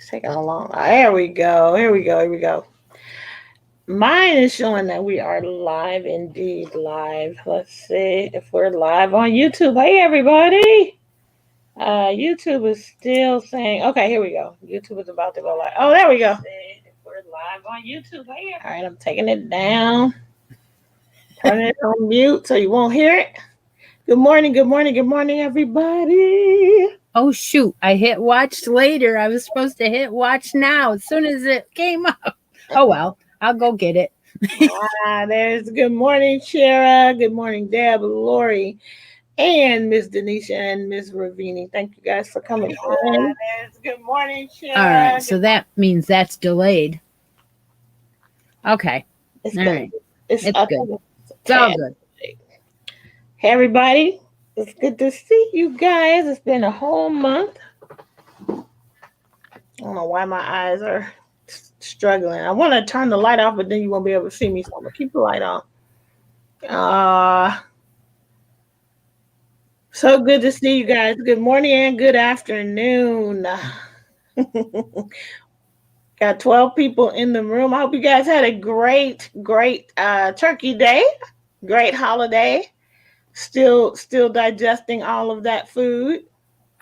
It's taking a long. There we go. Here we go. Here we go. Mine is showing that we are live indeed. Live. Let's see if we're live on YouTube. Hey, everybody. YouTube is still saying, okay, here we go. YouTube is about to go live. Oh, there we go. If we're live on YouTube. Hey, all right, I'm taking it down. Turning it on mute so you won't hear it. Good morning, good morning, good morning, everybody. Oh, shoot. I hit watch later. I was supposed to hit watch now as soon as it came up. Oh, well, I'll go get it. There's good morning, Shara. Good morning, Deb, Lori, and Miss Denisha and Miss Ravini. Thank you guys for coming in. There's good morning, Shara. All right. So that means that's delayed. Okay. It's all good. Right. It's good. It's all good. Hey, everybody. It's good to see you guys. It's been a whole month. I don't know why my eyes are struggling. I want to turn the light off, but then you won't be able to see me, so I'm going to keep the light on. So good to see you guys. Good morning and good afternoon. Got 12 people in the room. I hope you guys had a great Turkey Day. Great holiday. Still digesting all of that food.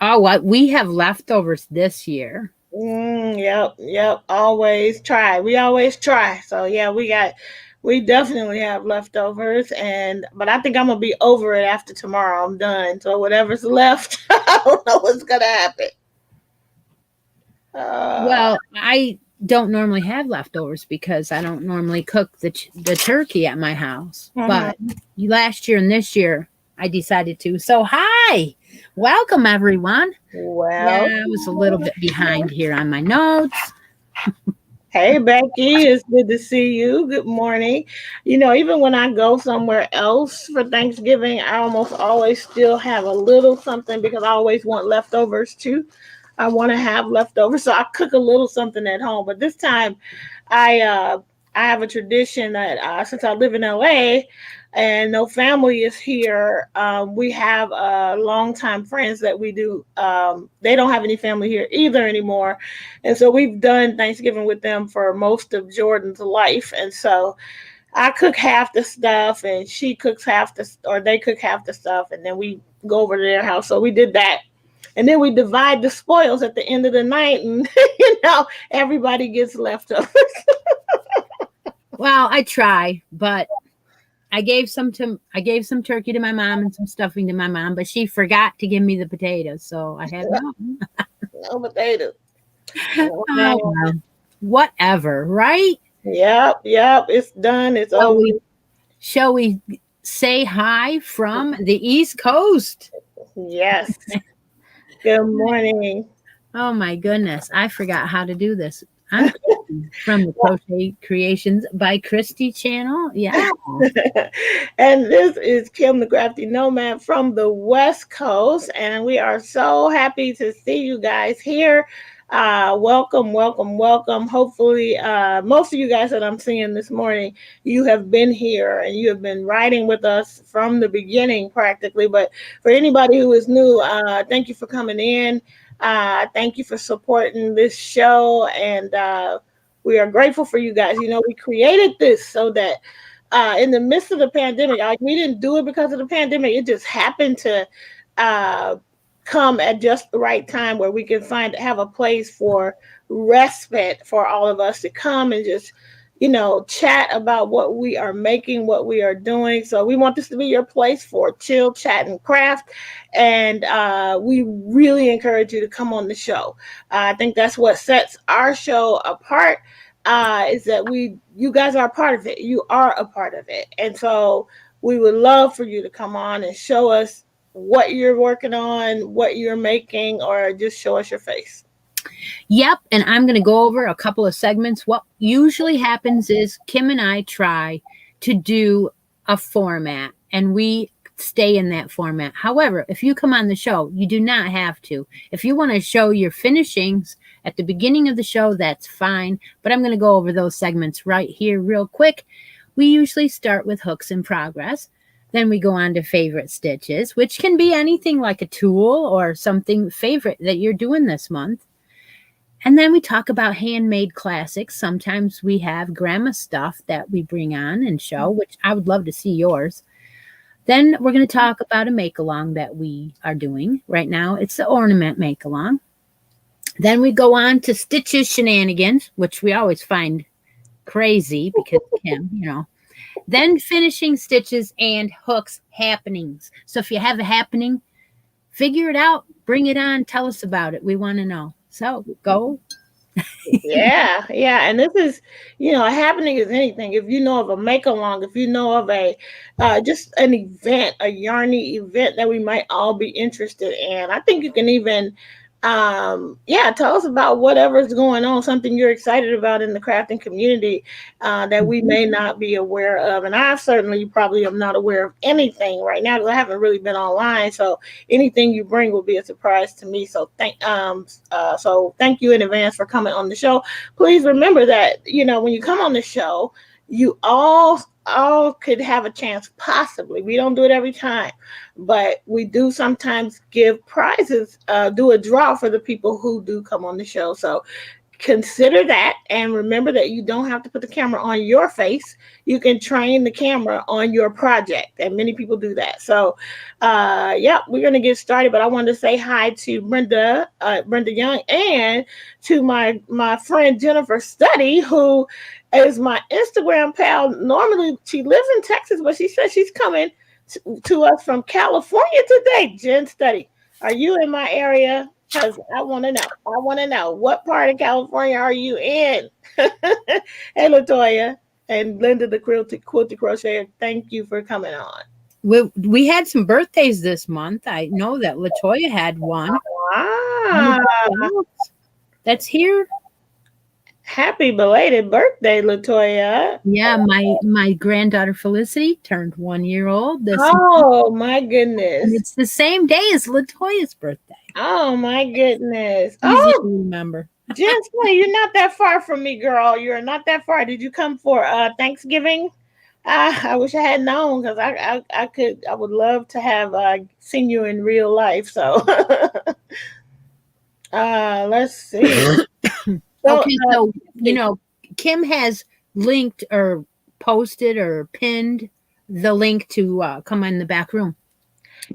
Oh, what? We have leftovers this year. Yep. Always try. We always try. So yeah, we definitely have leftovers, but I think I'm gonna be over it after tomorrow. I'm done. So whatever's left, I don't know what's gonna happen. Well, I don't normally have leftovers because I don't normally cook the turkey at my house. But last year and this year, I decided to. So hi, welcome everyone. Well, I was a little bit behind here on my notes. Hey, Becky, it's good to see you. Good morning. You know, even when I go somewhere else for Thanksgiving, I almost always still have a little something because I always want leftovers too. I want to have leftovers, so I cook a little something at home. But this time, I have a tradition that since I live in LA and no family is here, we have longtime friends that we do. They don't have any family here either anymore, and so we've done Thanksgiving with them for most of Jordan's life, and so I cook half the stuff and she cooks or they cook half the stuff, and then we go over to their house. So we did that. And then we divide the spoils at the end of the night, and everybody gets leftovers. Well, I try, but I gave some turkey to my mom and some stuffing to my mom, but she forgot to give me the potatoes, so I had no potatoes. Oh, well, whatever, right? Yep. It's done. It's over. Shall we say hi from the East Coast? Yes. Good morning. Oh my goodness, I forgot how to do this. I'm from the Crochet Creations by Christi channel. Yeah. And this is Kim the Crafty Nomad from the West Coast. And we are so happy to see you guys here. Welcome. Hopefully, most of you guys that I'm seeing this morning, you have been here and you have been riding with us from the beginning practically. But for anybody who is new, thank you for coming in. Thank you for supporting this show. And we are grateful for you guys. You know, we created this so that in the midst of the pandemic, like we didn't do it because of the pandemic. It just happened to come at just the right time where we can have a place for respite for all of us to come and just chat about what we are making, what we are doing. So we want this to be your place for chill, chat, and craft. And we really encourage you to come on the show. I think that's what sets our show apart, is that you guys are a part of it. You are a part of it. And so we would love for you to come on and show us what you're working on, what you're making, or just show us your face. Yep, and I'm going to go over a couple of segments. What usually happens is Kim and I try to do a format, and we stay in that format. However, if you come on the show, you do not have to. If you want to show your finishings at the beginning of the show, that's fine, but I'm going to go over those segments right here real quick. We usually start with hooks in progress. Then we go on to favorite stitches, which can be anything like a tool or something favorite that you're doing this month. And then we talk about handmade classics. Sometimes we have grandma stuff that we bring on and show, which I would love to see yours. Then we're going to talk about a make along that we are doing right now. It's the ornament make along. Then we go on to stitches shenanigans, which we always find crazy because Kim, Then finishing stitches and hooks happenings. So if you have a happening, figure it out, bring it on, tell us about it. We want to know. So go. Yeah, yeah, and this is, a happening is anything. If you know of a make along, if you know of a just an event, a yarny event that we might all be interested in, I think you can even, yeah, tell us about whatever's going on, something you're excited about in the crafting community that we Mhm. may not be aware of. And I certainly probably am not aware of anything right now because I haven't really been online. So anything you bring will be a surprise to me. So thank you in advance for coming on the show. Please remember that when you come on the show, you all could have a chance possibly. We don't do it every time, but we do sometimes give prizes, do a draw for the people who do come on the show. So consider that and remember that you don't have to put the camera on your face. You can train the camera on your project, and many people do that. So yeah, we're going to get started, but I wanted to say hi to Brenda Young, and to my friend Jennifer Study, who is my Instagram pal. Normally she lives in Texas, but she says she's coming to us from California today. Jen Study, are you in my area? Because I want to know. I want to know, what part of California are you in? Hey, Latoya and Linda, the quilty crocheter. Thank you for coming on. We had some birthdays this month. I know that Latoya had one. Wow. Anybody else that's here? Happy belated birthday, Latoya. Yeah, my granddaughter Felicity turned 1 year old this month, Oh my and goodness. it's the same day as Latoya's birthday. Oh my goodness. Easy Oh, to remember. Jen, you're not that far from me, girl. You're not that far. Did you come for Thanksgiving? I wish I had known because I would love to have seen you in real life. So let's see. So Okay, so Kim has linked or posted or pinned the link to come in the back room.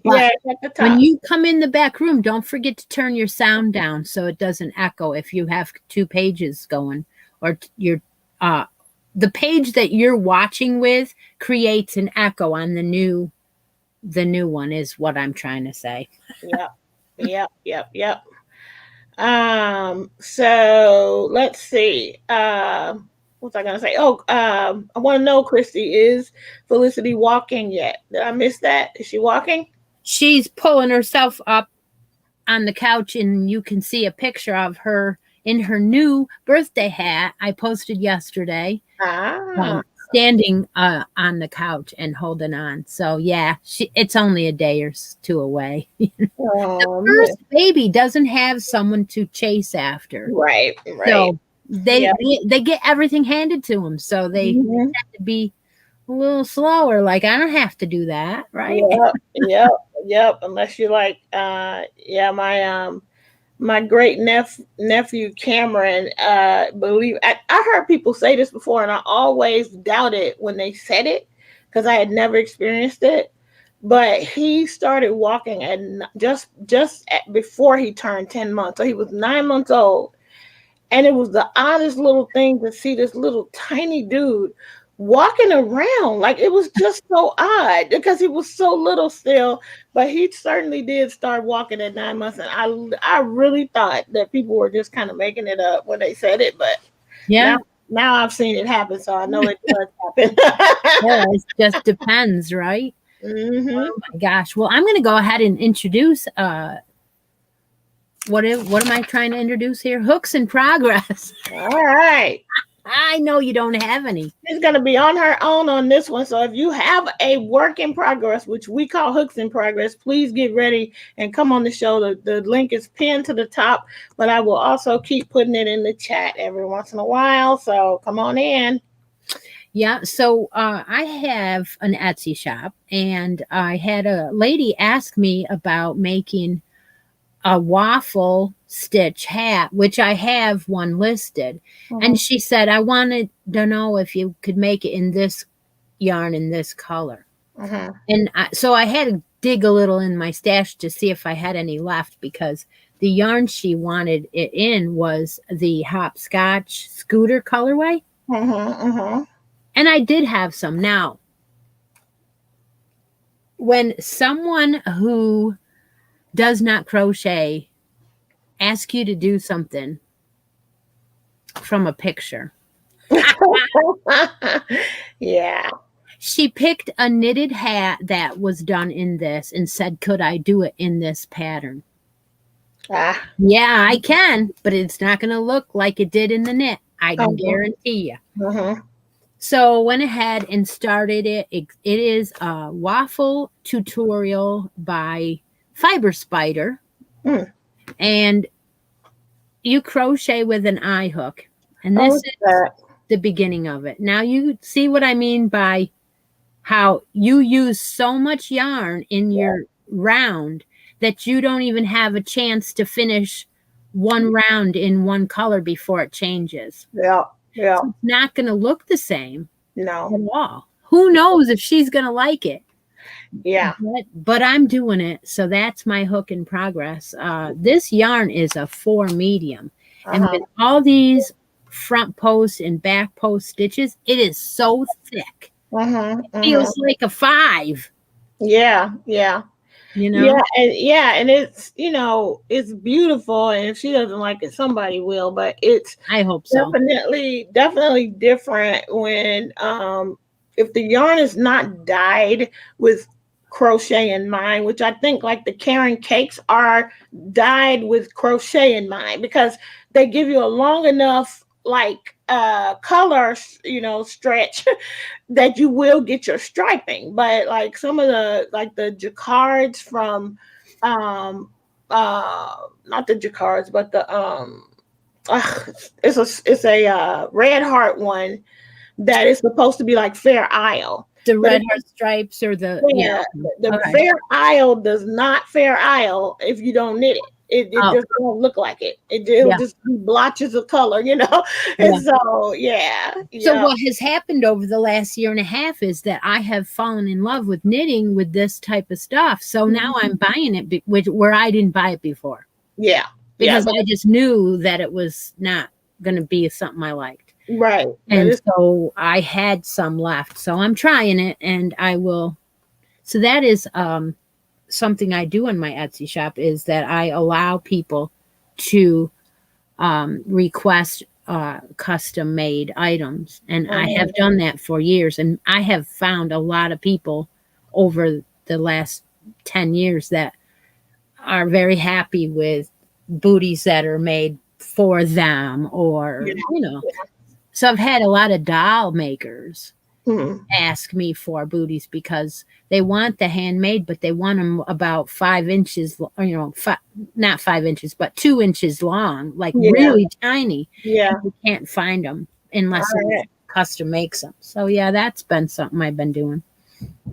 But yeah, it's at the when top. you come in the back room, don't forget to turn your sound down so it doesn't echo if you have two pages going, or your uh the page that you're watching with creates an echo on the new one is what I'm trying to say. Yep, yep, yep, yep. So let's see. What's I gonna say? Oh, I want to know, Christy, is Felicity walking yet? Did I miss that? Is she walking? She's pulling herself up on the couch, and you can see a picture of her in her new birthday hat I posted yesterday, Ah, standing on the couch and holding on. So yeah, it's only a day or two away. The man. first baby doesn't have someone to chase after, Right, right. so they Yep. they get everything handed to them. So they Mhm. have to be a little slower. Like, I don't have to do that, right? Yep, yep, yep. Unless you like, yeah, my great nephew Cameron, believe I heard people say this before, and I always doubted when they said it because I had never experienced it. But he started walking at before he turned 10 months, so he was 9 months old, and it was the oddest little thing to see this little tiny dude walking around. Like, it was just so odd because he was so little still, but he certainly did start walking at 9 months. And I really thought that people were just kind of making it up when they said it, but now Yeah, now I've seen it happen, so I know it does yeah. happen. It just depends, right? Hmm. Oh my gosh. Well, I'm going to go ahead and introduce. What am I trying to introduce here? Hooks in progress. All right. I know you don't have any. She's going to be on her own on this one. So if you have a work in progress, which we call hooks in progress, please get ready and come on the show. The link is pinned to the top, but I will also keep putting it in the chat every once in a while. So come on in. Yeah, so I have an Etsy shop, and I had a lady ask me about making a waffle stitch hat, which I have one listed. And Mhm. she said, I wanted to know if you could make it in this yarn in this color. Mhm. And so I had to dig a little in my stash to see if I had any left because the yarn she wanted it in was the hopscotch scooter colorway. Mhm. Mhm. And I did have some. Now, when someone who does not crochet asks you to do something from a picture, Yeah. she picked a knitted hat that was done in this and said, could I do it in this pattern? Ah. Yeah, I can, but it's not going to look like it did in the knit. I can Mhm. guarantee you. Mhm. So went ahead and started it. It is a waffle tutorial by Fiber Spider, Mm. and you crochet with an eye hook, and Oh, this look at is that. the beginning of it. Now you see what I mean by how you use so much yarn in your round that you don't even have a chance to finish one round in one color before it changes. Yeah. Yeah. So it's not going to look the same No. at all. Who knows if she's going to like it? Yeah. But I'm doing it. So that's my hook in progress. This yarn is a 4 medium. And Uh-huh. with all these front post and back post stitches, it is so thick. Mhm. Mhm. Feels like a 5, Yeah. Yeah. you Yeah, know? and it's it's beautiful, and if she doesn't like it, somebody will. But it's I hope so. definitely different when if the yarn is not dyed with crochet in mind, which I think like the Karen cakes are dyed with crochet in mind because they give you a long enough like color stretch that you will get your striping. But like some of the like the jacquards from um not the jacquards but the it's a red heart one that is supposed to be like Fair Isle. The But red heart stripes or the, yeah, yeah, okay. the Okay. Fair Isle does not Fair Isle if you don't knit it. It Oh, just won't look like it. It'll yeah, just be blotches of color, you know. And yeah. so yeah, So yeah, what has happened over the last year and a half is that I have fallen in love with knitting with this type of stuff. So now I'm buying it where I didn't buy it before yeah, yeah. because I just knew that it was not going to be something I liked. Right. But And it's so I had some left. So I'm trying it and I will. So that is something I do in my Etsy shop is that I allow people to request custom made items. And I have mhm, done that for years. And I have found a lot of people over the last 10 years that are very happy with booties that are made for them or, yeah. you know. So I've had a lot of doll makers Mhm. ask me for booties because they want the handmade, but they want them about 5 inches, not 5 inches, but 2 inches long, like Yeah. really tiny. And Yeah. you can't find them All unless someone right. custom makes them. So yeah, that's been something I've been doing.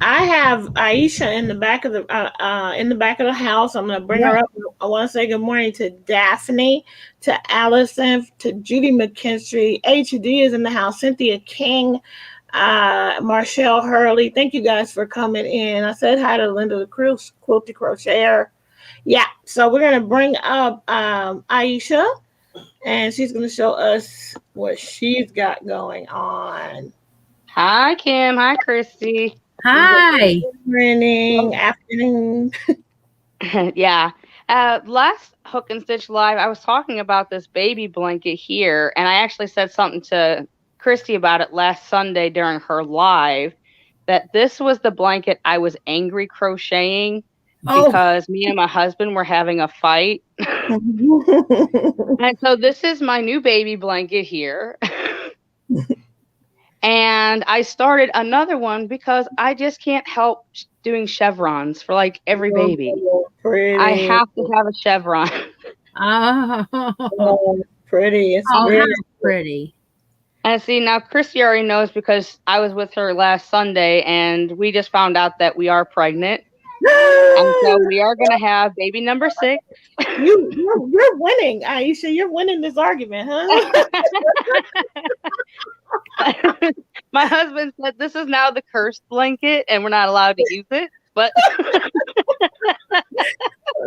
I have Aisha in the back of the house. I'm gonna bring Yeah. her up. I want to say good morning to Daphne, to Allison, to Judy McKinstry. HD is in the house. Cynthia King, Marshall Hurley. Thank you guys for coming in. I said hi to Linda the Cruz, Quilty Crocheter. Yeah, so we're gonna bring up Aisha, and she's gonna show us what she's got going on. Hi, Kim. Hi, Christy. Good Hi. morning, afternoon. Yeah. Last Hook and Stitch Live, I was talking about this baby blanket here, and I actually said something to Christy about it last Sunday during her live that this was the blanket I was angry crocheting Oh, because me and my husband were having a fight. And so this is my new baby blanket here. And I started another one because I just can't help doing chevrons for like every baby. Oh, I pretty. have to have a chevron. oh, Oh, pretty. It's oh, how really pretty. And see, now Christy already knows because I was with her last Sunday and we just found out that we are pregnant. And so we are going to have baby number 6. You're winning, Aisha. You're winning this argument, huh? My husband said this is now the cursed blanket and we're not allowed to use it. But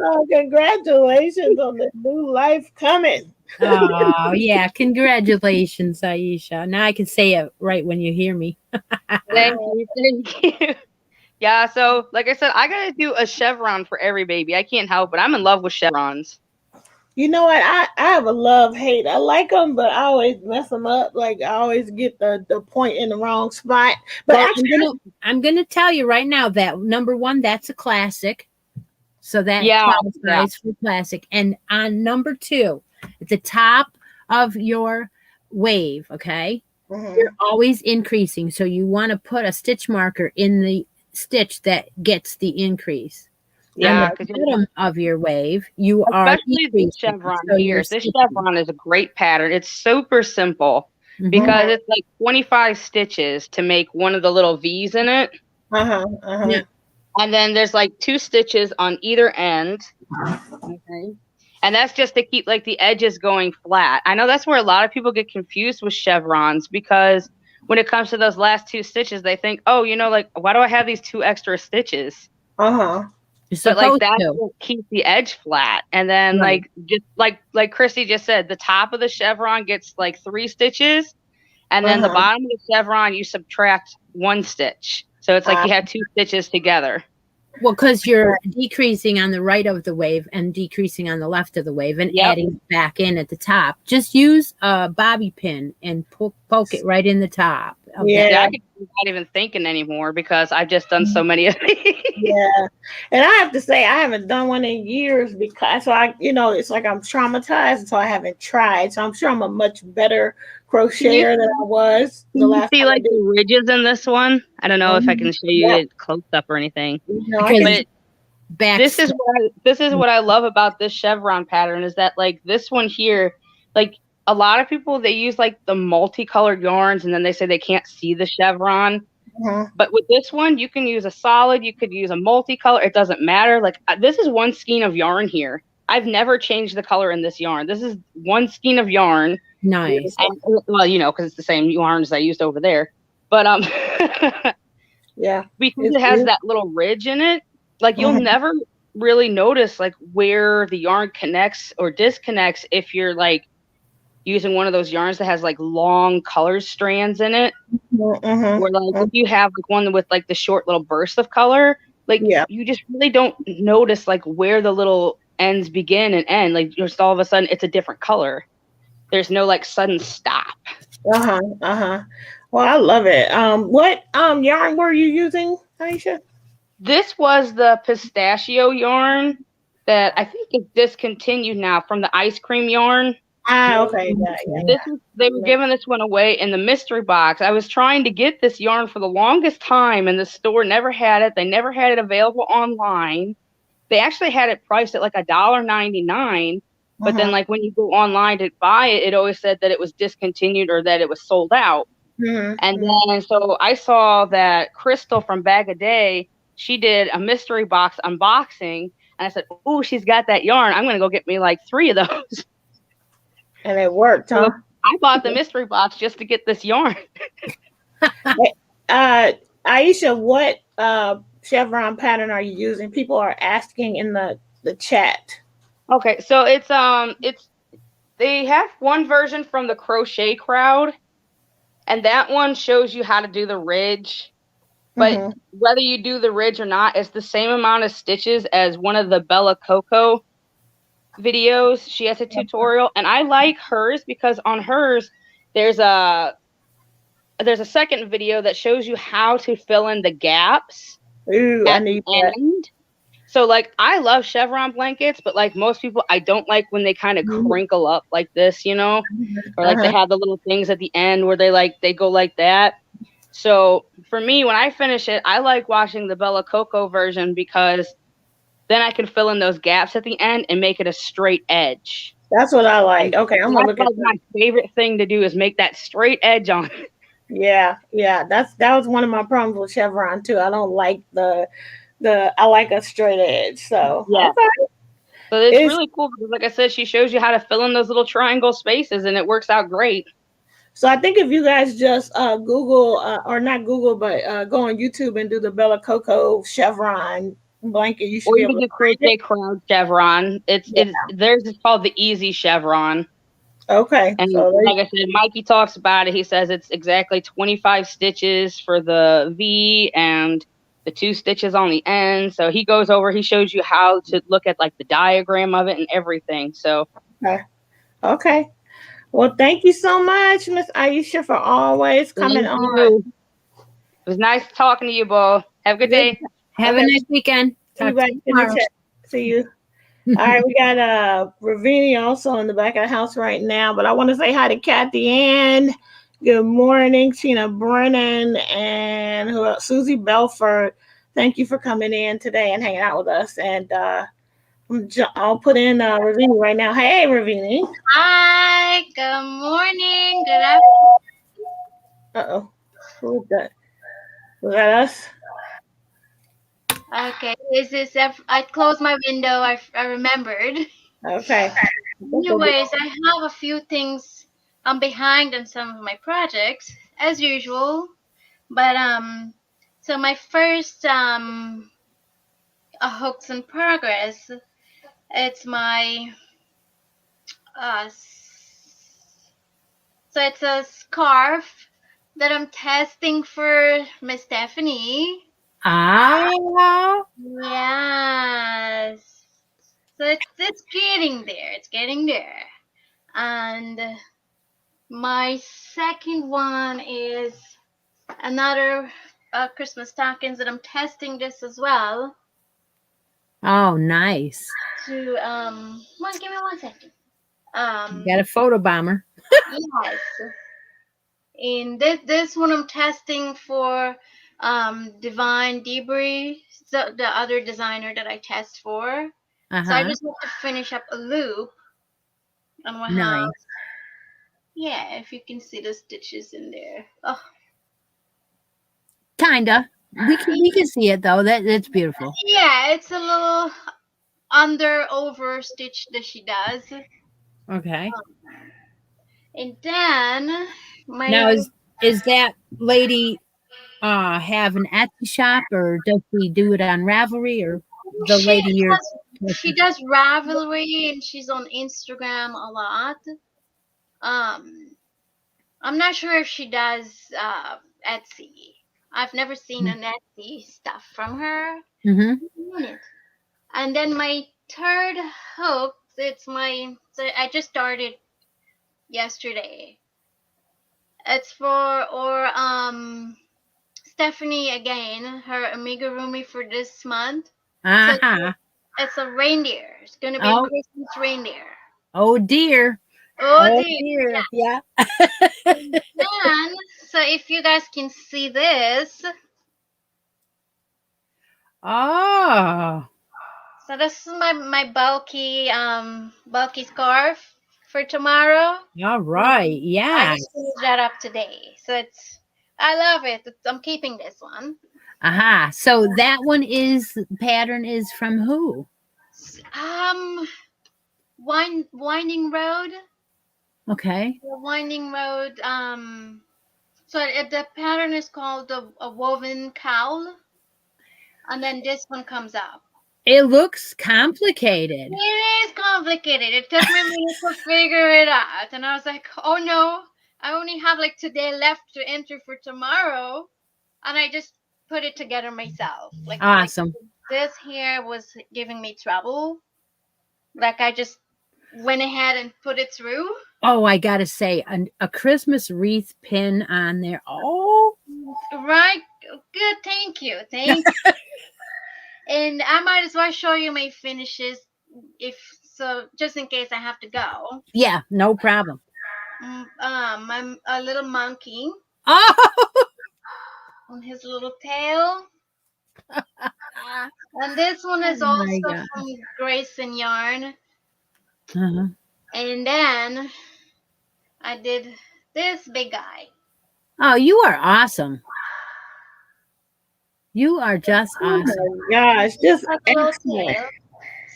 Oh, congratulations on the new life coming. Oh, yeah. Congratulations, Aisha. Now I can say it right when you hear me. thank you. Thank you. Yeah, so like I said, I gotta do a chevron for every baby. I can't help it. I'm in love with chevrons. You know what? I have a love hate. I like them, but I always mess them up. Like I always get the point in the wrong spot. But Well, actually, I'm gonna tell you right now that number one, that's a classic. So that Yeah, qualifies for classic. And on number 2, at the top of your wave, okay, you're always increasing. So you want to put a stitch marker in the stitch that gets the increase. yeah, On the bottom of your wave, you are especially this decreasing. chevron So here. you're This stitching. chevron is a great pattern. It's super simple because it's like 25 stitches to make one of the little V's in it. Yeah. And then there's like 2 stitches on either end. Okay. And that's just to keep like the edges going flat. I know that's where a lot of people get confused with chevrons because when it comes to those last 2 stitches, they think, oh, like, why do I have these 2 extra stitches? You're But like supposed that to. will keep the edge flat. And then Right. like just like Christy just said, the top of the chevron gets like 3 stitches. And then the bottom of the chevron, you subtract 1 stitch. So it's like you have 2 stitches together. Well, because you're decreasing on the right of the wave and decreasing on the left of the wave and adding back in at the top. Just use a bobby pin and poke it right in the top. Yeah, I'm not even thinking anymore because I've just done so many of these. Yeah, and I have to say I haven't done one in years because it's like I'm traumatized, so I haven't tried. So I'm sure I'm a much better crocheter than I was the last see time like the ridges in this one. I don't know if I can show you it close up or anything. Because this is what I love about this chevron pattern is that like this one here, like a lot of people they use like the multicolored yarns and then they say they can't see the chevron. But with this one, you can use a solid, you could use a multicolor. It doesn't matter. Like this is one skein of yarn here. I've never changed the color in this yarn. This is one skein of yarn. Nice. And, well, because it's the same yarns I used over there. But yeah, because it has that little ridge in it, like you'll never really notice like where the yarn connects or disconnects if you're like using one of those yarns that has like long color strands in it. Or like if you have like one with like the short little bursts of color, like you just really don't notice like where the little ends begin and end. Like just all of a sudden it's a different color. There's no like sudden stop. Well, I love it. What yarn were you using, Aisha? This was the pistachio yarn that I think is discontinued now from the ice cream yarn. Okay. They were giving this one away in the mystery box. I was trying to get this yarn for the longest time, and the store never had it. They never had it available online. They actually had it priced at like $1.99. But then, like when you go online to buy it, it always said that it was discontinued or that it was sold out. And then, so I saw that Crystal from Bag a Day, she did a mystery box unboxing, and I said, "Oh, she's got that yarn. I'm going to go get me like 3 of those." And it worked, huh? So I bought the mystery box just to get this yarn. Aisha, what chevron pattern are you using? People are asking in the chat. Okay, so it's they have one version from the Crochet Crowd, and that one shows you how to do the ridge. But whether you do the ridge or not, it's the same amount of stitches as one of the Bella Coco videos. She has a tutorial, and I like hers because on hers there's a second video that shows you how to fill in the gaps. Ooh, I need that. So like I love chevron blankets, but like most people, I don't like when they kind of crinkle up like this, or like they have the little things at the end where they go like that. So for me, when I finish it, I like watching the Bella Coco version because then I can fill in those gaps at the end and make it a straight edge. That's what I like. Okay, I'm gonna look at my favorite thing to do is make that straight edge on it. Yeah. That was one of my problems with chevron too. I don't like the the I like a straight edge. So Yeah. okay. So it's It's really cool because, like I said, she shows you how to fill in those little triangle spaces, and it works out great. so I think if you guys just Google or not Google, but go on YouTube and do the Bella Coco chevron blanket, you should Or be you able could to do find it. crochet crown chevron. Yeah. It's theirs is called the easy chevron. Okay. And So like I said, Mikey talks about it. He says it's exactly 25 stitches for the V and the 2 stitches on the end. So he goes over, he shows you how to look at like the diagram of it and everything. So okay. Okay. Well, thank you so much, Miss Aisha, for always coming thank on. you. It was nice talking to you, Bo. Have a good Good. day. Have a Okay. nice weekend. See you Talk to back you in the tomorrow. chat. See you. All right, we got Ravini also in the back of the house right now, but I want to say hi to Kathy Ann. Good morning, Tina Brennan, and who else? Susie Belford. Thank you for coming in today and hanging out with us. And I'll put in Ravini right now. Hey, Ravini. Hi, good morning, good afternoon. Uh-oh. Who was that? Was that us? Okay, I closed my window. I remembered. Okay. Anyways, I have a few things. I'm behind on some of my projects as usual, but so my first hooks in progress. It's my uh, so it's a scarf that I'm testing for Miss Stephanie. Ah, Yes. So it's getting there. It's getting there. And my second one is another Christmas stockings that I'm testing this as well. oh, nice. To come on, give me 1 second. You got a photo bomber. Yes. In this one I'm testing for Divine Debris, the other designer that I test for. Uh So I huh. just have to finish up a loop and we'll have, Nice. yeah, if you can see the stitches in there. Oh, Kinda. We can see it though. That's beautiful. yeah, it's a little under over stitch that she does. Okay. And then Now my is that lady have an Etsy shop, or does she do it on Ravelry, or the she lady you're she talking? does Ravelry and she's on Instagram a lot. Um, I'm not sure if she does Etsy. I've never seen an Etsy stuff from her. Mm-hmm. And then my third hook, so I just started yesterday. It's for or Stephanie again, her amigurumi for this month. So Uh-huh. it's a reindeer. It's gonna be a Oh, Christmas reindeer. oh dear. Oh Oh dear. dear. Yeah. And then, so if you guys can see this, Oh, so this is my bulky scarf for tomorrow. all And right. I Yeah. just finished that up today. So I love it. I'm keeping this one. Aha. So that one is pattern is from who? Um, winding road. Okay. The winding road. So the pattern is called a woven cowl, and then this one comes up. It looks complicated. It is complicated. It took me a minute to figure it out, and I was like, "Oh no, I only have like today left to enter for tomorrow," and I just put it together myself. Like Awesome. this here was giving me trouble. Like I just went ahead and put it through. Oh, I gotta say, a Christmas wreath pin on there. Oh, Right, good. Thank you. And I might as well show you my finishes, if so, just in case I have to go. yeah, no problem. I'm a little monkey Oh, on his little tail. And this one is oh my also God. from Grace and Yarn. Uh-huh. And then I did this big guy. Oh, you are awesome. You are just Oh awesome. my gosh, just A little excellent. tale.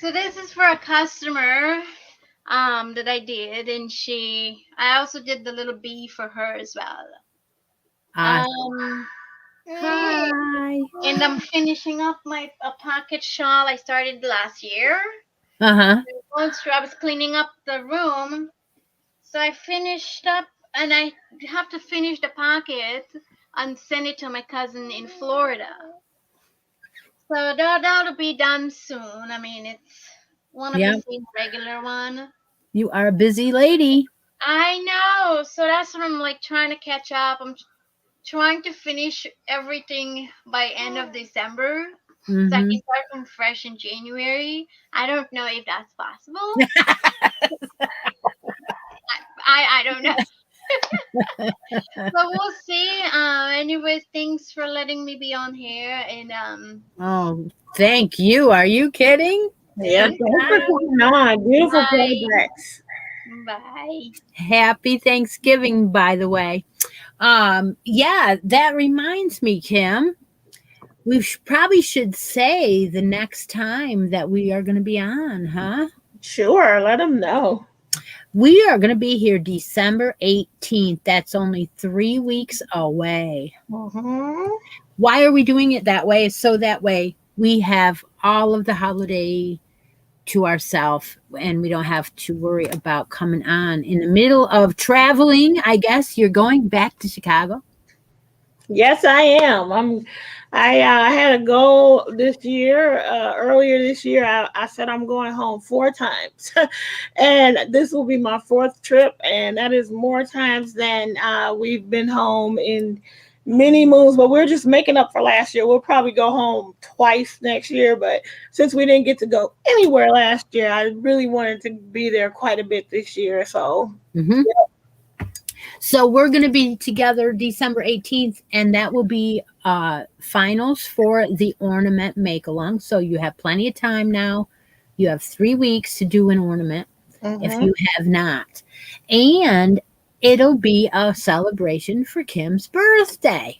So this is for a customer that I did, and I also did the little bee for her as well. Awesome. Um, her Hi. and I'm finishing up my a pocket shawl I started last year. Uh-huh. Once I was cleaning up the room, so I finished up, and I have to finish the pocket and send it to my cousin in Florida. So that'll be done soon. I mean, it's one of the Yep. same regular one. You are a busy lady. I know. So that's what I'm like trying to catch up. I'm trying to finish everything by end of December, so I Mm-hmm. can start from fresh in January. I don't know if that's possible. I don't know. But we'll see. Anyways, thanks for letting me be on here, and Oh, thank you. Are you kidding? Yes, thank thanks for Anytime. you. coming on. Beautiful Bye. projects. Bye. Happy Thanksgiving, by the way. Yeah, that reminds me, Kim. We probably should say the next time that we are going to be on, huh? Sure, let them know. We are going to be here December 18th. That's only 3 weeks away. Mm-hmm. Why are we doing it that way? So that way we have all of the holiday to ourselves and we don't have to worry about coming on in the middle of traveling. I guess you're going back to Chicago. Yes, I am. I had a goal this year. Earlier this year, I said I'm going home 4 times, and this will be my fourth trip, and that is more times than we've been home in many moons. But we're just making up for last year. We'll probably go home twice next year, but since we didn't get to go anywhere last year, I really wanted to be there quite a bit this year. So Mm-hmm. So we're going to be together December 18th, and that will be finals for the ornament make along. So you have plenty of time now. You have 3 weeks to do an ornament if mhm. you have not. And it'll be a celebration for Kim's birthday.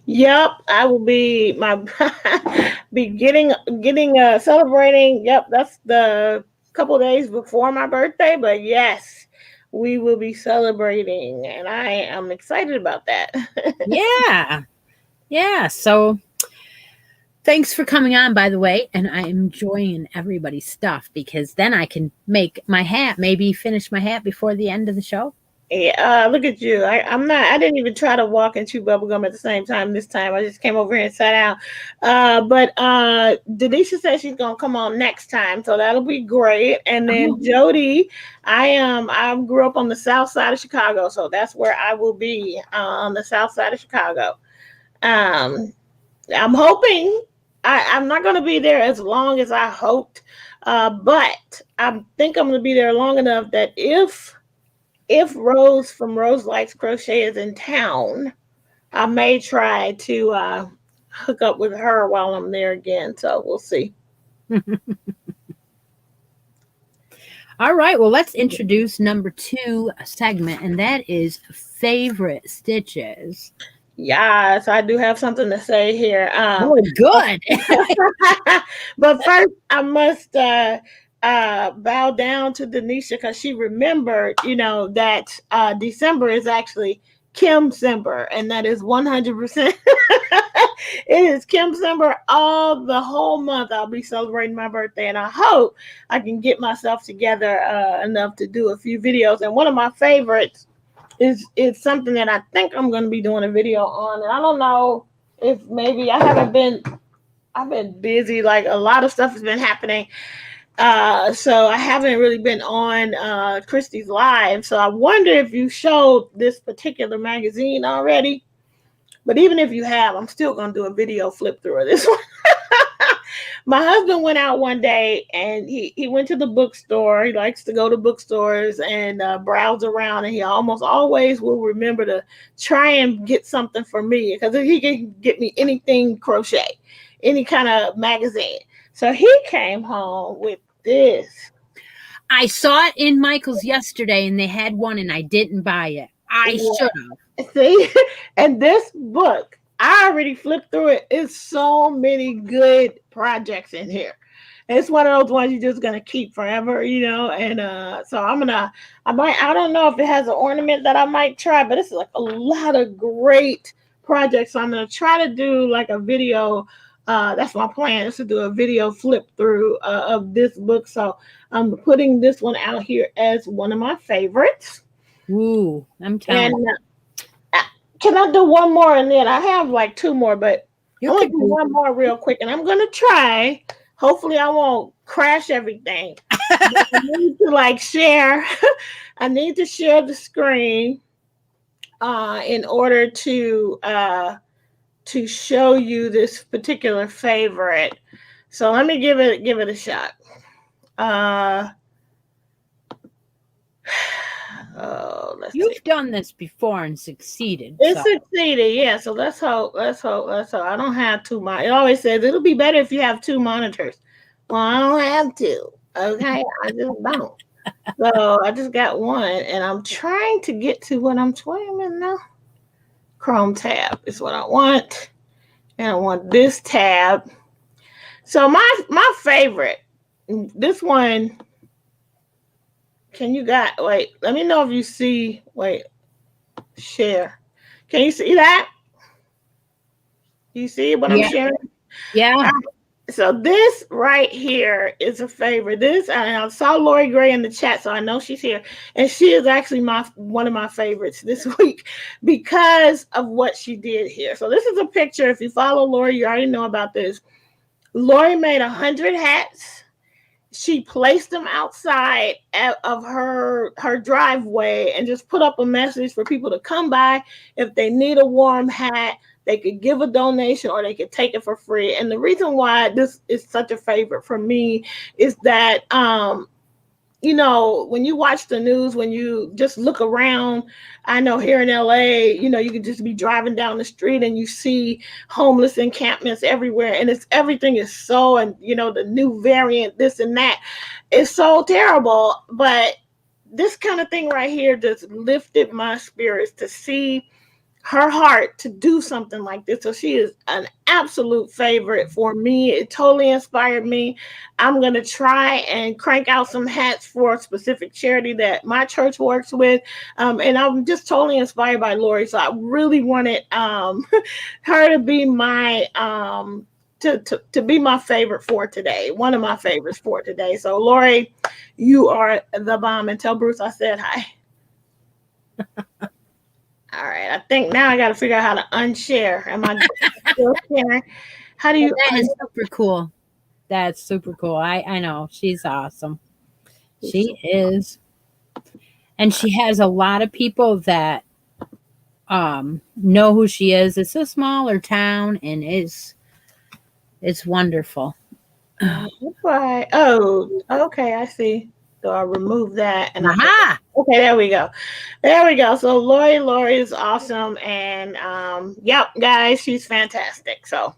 Yep, I will be my be getting celebrating. Yep, that's the couple days before my birthday, but yes, we will be celebrating and I am excited about that. Yeah. Yeah. So thanks for coming on, by the way. And I'm enjoying everybody's stuff because then I can make my hat, maybe finish my hat before the end of the show. Yeah, look at you. I'm not. I didn't even try to walk and chew bubble gum at the same time this time. I just came over here and sat down. But Denisha said she's gonna come on next time, so that'll be great. And then Oh, Jody, I grew up on the south side of Chicago, so that's where I will be on the south side of Chicago. Um, I'm hoping I'm not gonna be there as long as I hoped, but I think I'm gonna be there long enough that if Rose from Rose Likes Crochet is in town, I may try to hook up with her while I'm there again. So we'll see. all right. Well, let's introduce number 2 segment, and that is favorite stitches. Yes, I do have something to say here. Oh, good. But first, I must bow down to Denisha because she remembered, that December is actually Kim December, and that is 100%. It is Kim December all the whole month. I'll be celebrating my birthday, and I hope I can get myself together enough to do a few videos. And one of my favorites is something that I think I'm going to be doing a video on, and I don't know if maybe I've been busy, like a lot of stuff has been happening, so I haven't really been on Christie's live. So I wonder if you showed this particular magazine already, but even if you have, I'm still going to do a video flip through of this one. My husband went out one day and he went to the bookstore. He likes to go to bookstores and browse around, and he almost always will remember to try and get something for me because he can get me anything crochet, any kind of magazine. So he came home with this. I saw it in Michael's yesterday, and they had one, and I didn't buy it. I should have. See, and this book I already flipped through it. It's so many good projects in here. It's one of those ones you're just gonna keep forever, you know. And so I don't know if it has an ornament that I might try, but it's like a lot of great projects. So I'm gonna try to do like a video. That's my plan, is to do a video flip through of this book. So I'm putting this one out here as one of my favorites. Ooh, I'm telling And you. can I do one more? And then I have like two more, but You I'm gonna could do do one more real quick, and I'm gonna try. Hopefully, I won't crash everything. But I need to like share. I need to share the screen in order to show you this particular favorite. So let me give it a shot. Uh, oh, let's see. You've done this before and succeeded. It So. succeeded, yeah. So let's hope. Let's hope. Let's hope. I don't have two monitors. It always says it'll be better if you have two monitors. Well, I don't have two. Okay, I just don't. So I just got one, and I'm trying to get to what I'm trying now. Chrome tab is what I want, and I want this tab. So my favorite, this one. Can you wait? Let me know if you see. Wait, share. Can you see that? You see what I'm Yeah. sharing? Yeah. So this right here is a favorite. This, I saw Lori Gray in the chat, so I know she's here, and she is actually one of my favorites this week because of what she did here. So this is a picture. If you follow Lori, you already know about this. Lori made 100 hats. She placed them outside of her driveway and just put up a message for people to come by. If they need a warm hat, they could give a donation or they could take it for free. And the reason why this is such a favorite for me is that you know, when you watch the news, when you just look around, I know here in LA, you know, you can just be driving down the street and you see homeless encampments everywhere. And everything is so, and you know, the new variant, this and that, it's so terrible. But this kind of thing right here just lifted my spirits to see her heart to do something like this. So she is an absolute favorite for me. It totally inspired me. I'm going to try and crank out some hats for a specific charity that my church works with. And I'm just totally inspired by Lori. So I really wanted her to be my to be my favorite for today. One of my favorites for today. So Lori, you are the bomb. And tell Bruce I said hi. All right, I think now I got to figure out how to unshare. Am I still sharing? How do you? That is super cool. That's super cool. I know. She's awesome. She is. And she has a lot of people that know who she is. It's a smaller town and it's wonderful. Right. Oh, okay. I see. So I remove that and Aha! Okay, there we go. There we go. So Lori is awesome, and yep, guys, she's fantastic. So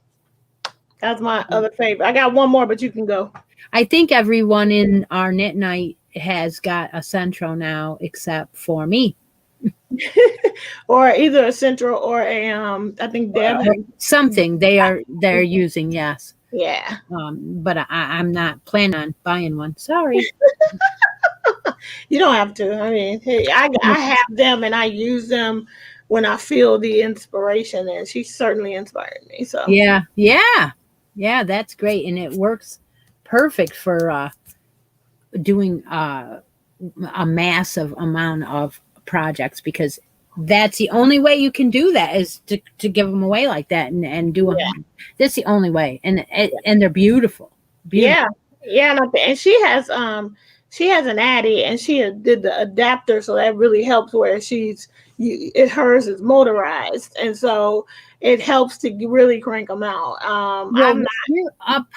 that's my other favorite. I got one more, but you can go. I think everyone in our knit night has got a centro now, except for me. Or either a central or a I think Deb. Something they're using, yes. Yeah. But I'm not planning on buying one. Sorry. You don't have to. I mean, hey, I have them and I use them when I feel the inspiration, and she certainly inspired me. So yeah, that's great, and it works perfect for doing a massive amount of projects, because that's the only way you can do that, is to give them away like that and do them. That's the only way, and they're beautiful. Yeah, and she has an Addy, and she did the adapter, so that really helps where hers is motorized, and so it helps to really crank them out. I'm not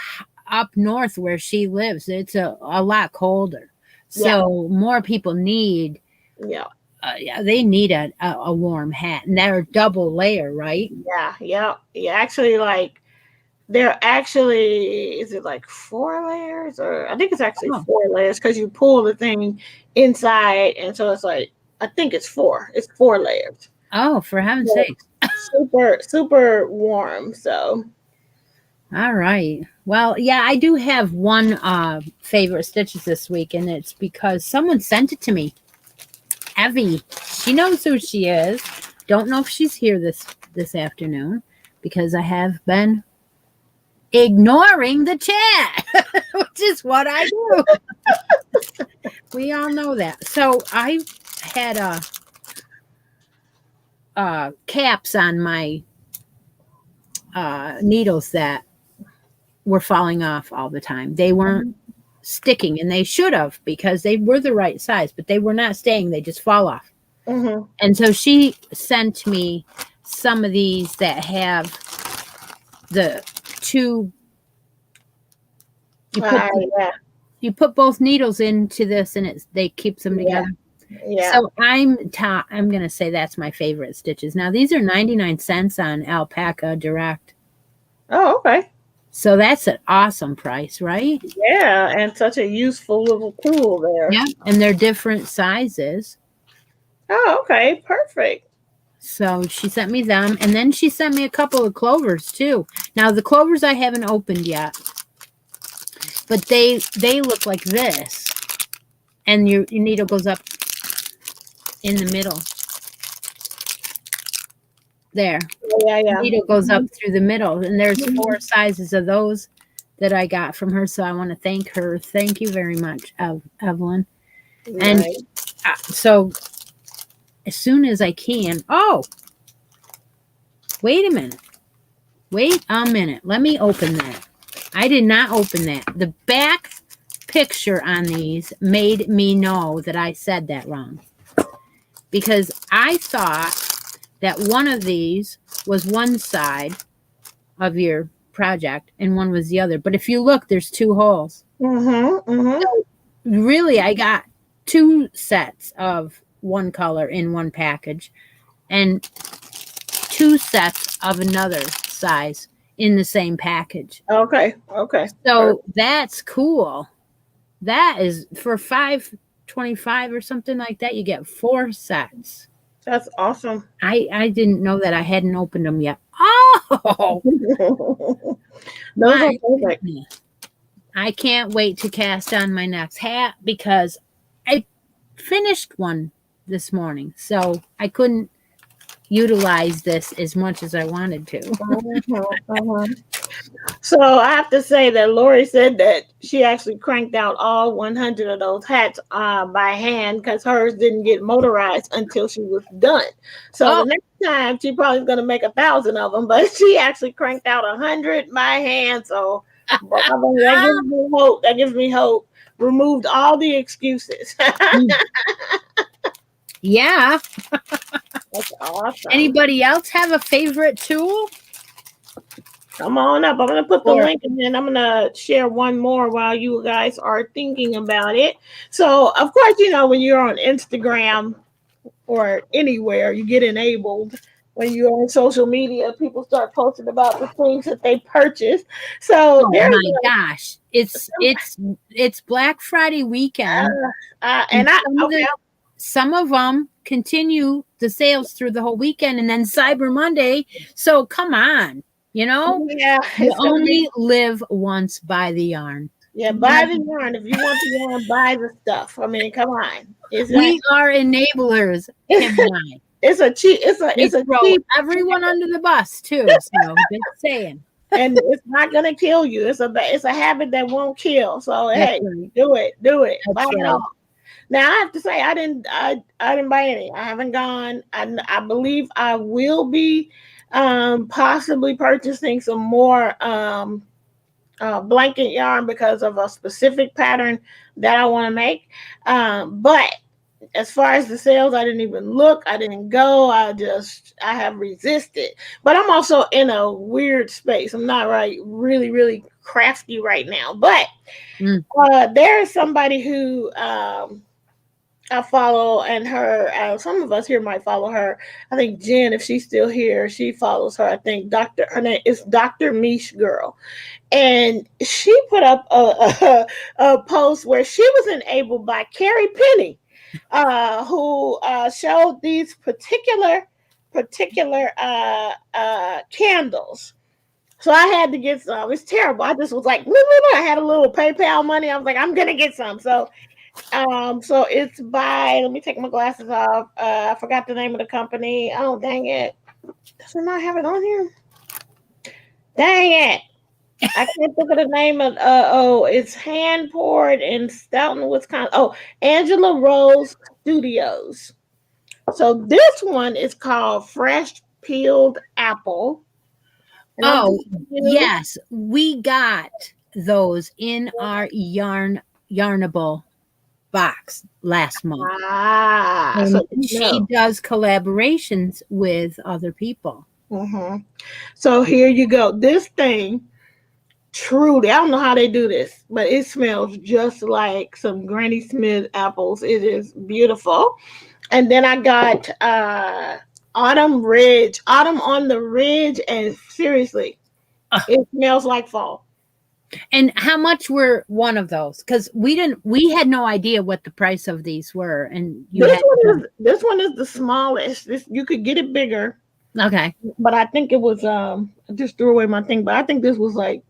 up north where she lives. It's a lot colder, so more people need. They need a warm hat, and they're double layer, right? Yeah. Actually, like they're actually, is it like 4 layers, or I think it's actually 4 layers, because you pull the thing inside, and so it's like, I think it's 4. It's 4 layers. Oh, for heaven's sake! super, super warm. So, All right. Well, yeah, I do have one favorite stitches this week, and it's because someone sent it to me. Evie. She knows who she is. Don't know if she's here this afternoon because I have been ignoring the chat, which is what I do. We all know that. So I had caps on my needles that were falling off all the time. They weren't sticking, and they should have because they were the right size, but they were not staying. They just fall off. mm-hmm. And so she sent me some of these that have the two. You put both needles into this, and they keeps them together. Yeah. So I'm going to say that's my favorite stitches. Now these are 99 cents on Alpaca Direct. Oh, okay. So that's an awesome price, right? Yeah, and such a useful little tool there. Yeah, and they're different sizes. Oh, okay, perfect. So she sent me them, and then she sent me a couple of clovers too. Now the clovers I haven't opened yet, but they look like this, and your needle goes up in the middle. There. Yeah. The needle goes up through the middle, and there's 4 sizes of those that I got from her. So I want to thank her. Thank you very much, Evelyn. Right. And so as soon as I can, wait a minute. Let me open that. I did not open that. The back picture on these made me know that I said that wrong. Because I thought that one of these was one side of your project and one was the other. But if you look, there's 2 holes. So really, I got 2 sets of one color in one package and 2 sets of another size in the same package. Okay. So that's cool. That is for $5.25 or something like that. You get 4 sets. That's awesome. I didn't know that. I hadn't opened them yet. Oh, those are perfect. I can't wait to cast on my next hat because I finished one this morning, so I couldn't utilize this as much as I wanted to. So I have to say that Lori said that she actually cranked out all 100 of those hats by hand because hers didn't get motorized until she was done. So the next time she probably is going to make 1,000 of them, but she actually cranked out 100 by hand. So that gives me hope. That gives me hope. Removed all the excuses. Yeah. That's awesome. Anybody else have a favorite tool? Come on up. I'm going to put the link and then I'm going to share one more while you guys are thinking about it. So, of course, when you're on Instagram or anywhere, you get enabled. When you're on social media, people start posting about the things that they purchased. So, gosh, it's Black Friday weekend, and some of them continue the sales through the whole weekend, and then Cyber Monday. So come on. You only live once. Buy the yarn. Yeah, buy the yarn. If you want the yarn, buy the stuff. I mean, come on. We are enablers. It's a cheap. It's a cheap. Everyone under the bus too. So just saying. And it's not gonna kill you. It's a habit that won't kill. So hey, do it. Buy it all. Now I have to say I didn't buy any. I haven't gone. I believe I will be possibly purchasing some more blanket yarn because of a specific pattern that I want to make. But as far as the sales, I didn't even look. I didn't go. I have resisted. But I'm also in a weird space. I'm not really, really crafty right now. But there is somebody who I follow, and her, some of us here might follow her. I think Jen, if she's still here, she follows her. I think her name is Dr. Mish Girl. And she put up a post where she was enabled by Carrie Penny, who showed these particular particular candles. So I had to get some. It's terrible. I just was like, I had a little PayPal money. I was like, I'm gonna get some. So it's by. Let me take my glasses off. I forgot the name of the company. Oh dang it! Does it not have it on here? Dang it! I can't think of the name of. It's hand poured in Stoughton, Wisconsin. Oh, Angela Rose Studios. So this one is called Fresh Peeled Apple. And Oh, yes. We got those in our Yarnable box last month. And So she does collaborations with other people. Mm-hmm. So here you go. This thing, truly, I don't know how they do this, but it smells just like some Granny Smith apples. It is beautiful. And then I got Autumn on the Ridge, and seriously, it smells like fall. And how much were one of those? Because we had no idea what the price of these were. And this one is the smallest. You could get it bigger. Okay. But I think it was I just threw away my thing, but I think this was like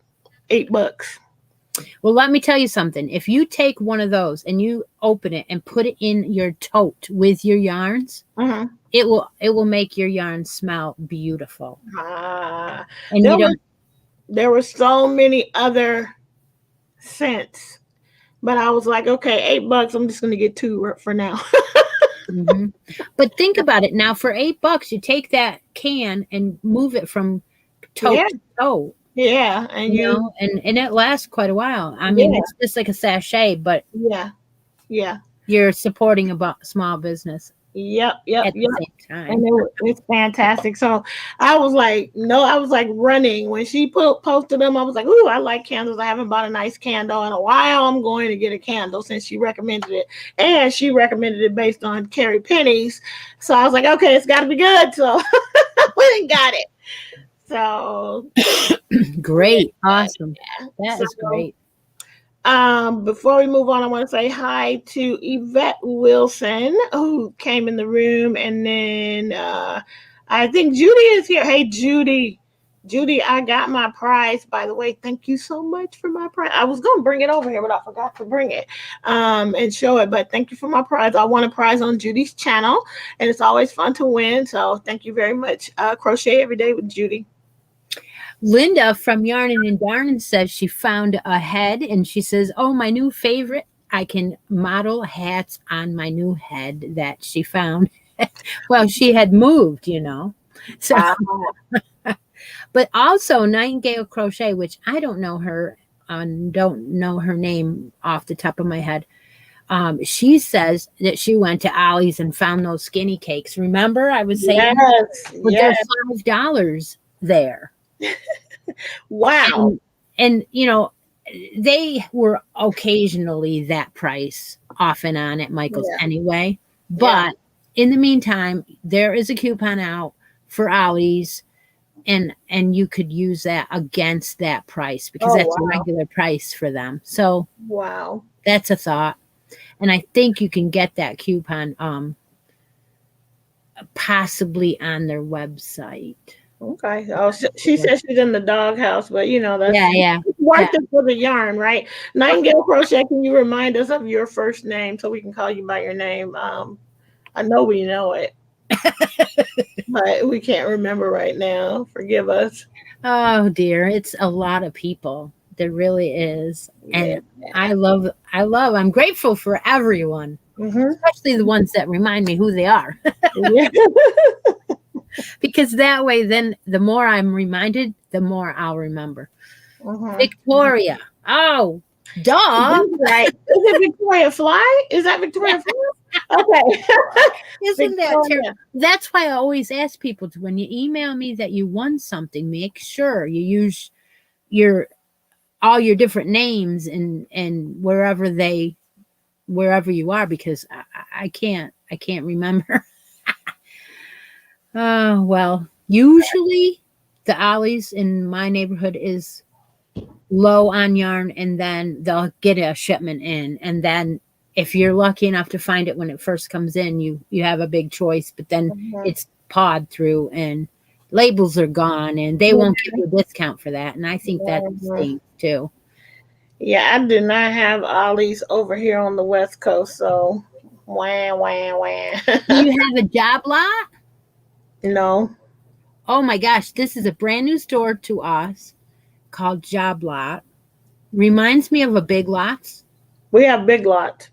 $8. Well, let me tell you something. If you take one of those and you open it and put it in your tote with your yarns, it will make your yarn smell beautiful. And there were so many other scents, but I was like, okay, $8. I'm just gonna get 2 for now. Mm-hmm. But think about it now. For $8, you take that can and move it from tote to tote. Yeah, and and it lasts quite a while. I mean, it's just like a sachet, but yeah, you're supporting a small business. Yep. At the same time. And it's fantastic. So I was like running when she posted them. I was like, ooh, I like candles. I haven't bought a nice candle in a while. I'm going to get a candle since she recommended it, and she recommended it based on Carrie Penny's. So I was like, okay, it's got to be good. So I went and got it. So great, awesome. That is great. Before we move on, I want to say hi to Yvette Wilson, who came in the room, and then I think Judy is here. Hey, Judy, I got my prize, by the way. Thank you so much for my prize. I was going to bring it over here, but I forgot to bring it and show it. But thank you for my prize. I won a prize on Judy's channel, and it's always fun to win. So thank you very much. Crochet Every Day with Judy. Linda from Yarnin' and Darnin' says she found a head, and she says, oh, my new favorite. I can model hats on my new head that she found. Well, she had moved, So, but also Nightingale Crochet, which I don't know her, don't know her name off the top of my head. She says that she went to Ollie's and found those skinny cakes. Remember, I was saying, they're $5 there. Wow. And they were occasionally that price off and on at Michael's anyway. But in the meantime, there is a coupon out for Ollie's, and you could use that against that price because that's a regular price for them. So that's a thought. And I think you can get that coupon possibly on their website. Okay. Oh, she says she's in the doghouse, but that's worth it for the yarn, right? Nightingale Crochet, can you remind us of your first name so we can call you by your name? I know we know it, but we can't remember right now. Forgive us. Oh dear, it's a lot of people. There really is, and I'm grateful for everyone, especially the ones that remind me who they are. Because that way, then the more I'm reminded, the more I'll remember. Victoria. Oh, duh. Right. Is it Victoria Fly? Is that Victoria Fly? Okay. Isn't that terrible? That's why I always ask people to, when you email me that you won something, make sure you use all your different names and wherever you are, because I can't remember. Oh, well, usually the Ollie's in my neighborhood is low on yarn, and then they'll get a shipment in. And then if you're lucky enough to find it when it first comes in, you have a big choice, but then it's pawed through, and labels are gone, and they won't give you a discount for that. And I think that Mhm. stinks too. Yeah, I do not have Ollie's over here on the West Coast, so wah wah Do wah. you have a job lot? No, Oh my gosh, this is a brand new store to us called Job Lot. Reminds me of a Big Lots, we have Big Lot.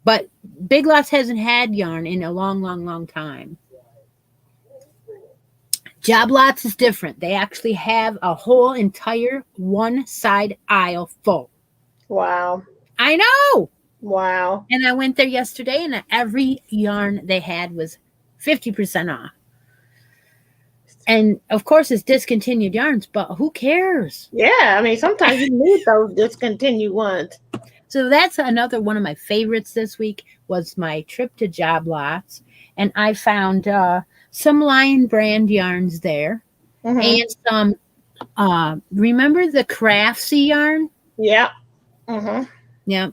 but Big Lots hasn't had yarn in a long, long, long time. Job Lots is different. They actually have a whole entire one side aisle full. Wow, I know. wow. And I went there yesterday, and every yarn they had was 50% off. And of course, it's discontinued yarns, but who cares? Yeah, I mean sometimes you need those discontinued ones. So that's another one of my favorites this week was my trip to Job Lots. And I found some Lion brand yarns there Mm-hmm. and some, remember the Craftsy yarn? Yeah. Mm-hmm. Yeah.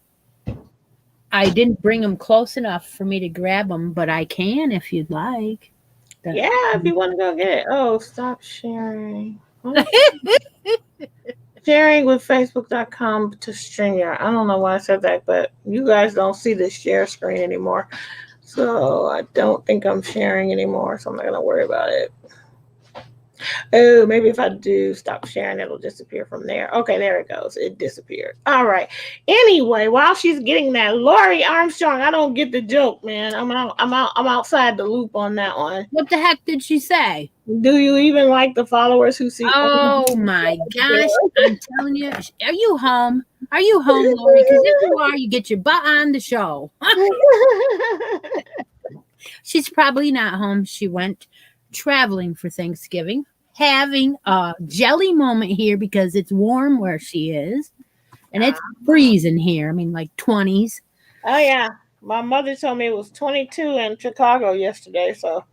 I didn't bring them close enough for me to grab them, but I can if you'd like. Yeah, if you want to go get it. Oh, stop sharing. What? Sharing with Facebook.com to StreamYard. I don't know why I said that, but you guys don't see the share screen anymore. So I don't think I'm sharing anymore, so I'm not going to worry about it. Oh, maybe if I do stop sharing, it'll disappear from there. Okay, there it goes. It disappeared. All right. Anyway, while she's getting that, Lori Armstrong, I don't get the joke, man. I'm outside the loop on that one. What the heck did she say? Do you even like the followers who see? Oh my gosh. I'm telling you. Are you home? Are you home, Lori? Because if you are, you get your butt on the show. She's probably not home. She went traveling for Thanksgiving, having a jelly moment here because it's warm where she is. And it's freezing here. I mean, like 20s. Oh yeah, my mother told me it was 22 in Chicago yesterday. So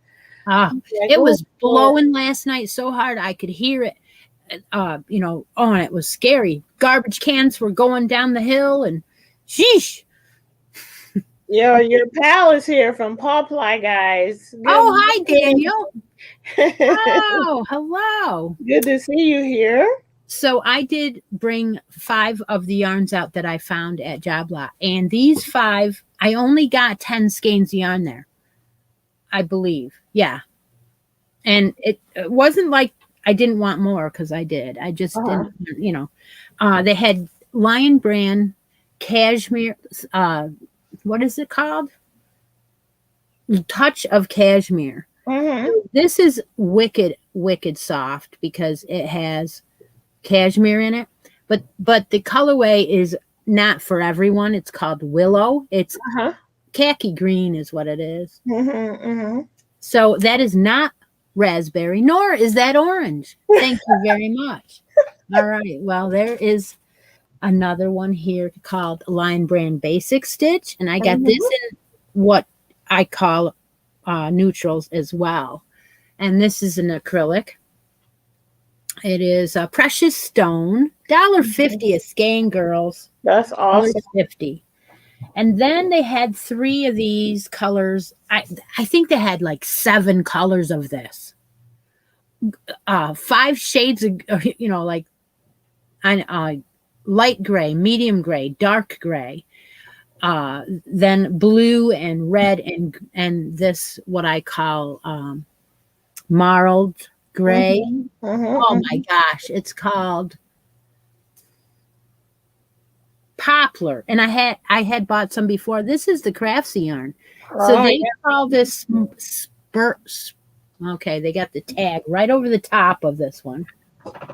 like, It was ooh, blowing last night so hard I could hear it. Oh, and it was scary. Garbage cans were going down the hill, and sheesh. your pal is here from Paw Ply Guys. Oh, hi, Daniel. Good. Oh, hello. Good to see you here. So I did bring 5 of the yarns out that I found at Job Lot, and these 5, I only got 10 skeins of yarn there, I believe. Yeah, and it wasn't like I didn't want more because I did. I just didn't, they had Lion brand cashmere. What is it called? Touch of cashmere. Mm-hmm. This is wicked, wicked soft because it has cashmere in it. But the colorway is not for everyone. It's called Willow. It's Uh-huh. khaki green is what it is. Mm-hmm. Mm-hmm. So that is not raspberry, nor is that orange. Thank you very much. All right. Well, there is another one here called Lion Brand Basic Stitch, and I got this in what I call neutrals as well. And this is an acrylic. It is a precious stone, $1.50 a skein, girls. That's awesome. $1.50. And then they had 3 of these colors. I think they had like 7 colors of this. 5 shades of, like light gray, medium gray, dark gray. Then blue and red and this what I call marled gray. Mm-hmm. Oh my gosh, it's called poplar, and I had bought some before. This is the Craftsy yarn, so they call this okay, they got the tag right over the top of this one.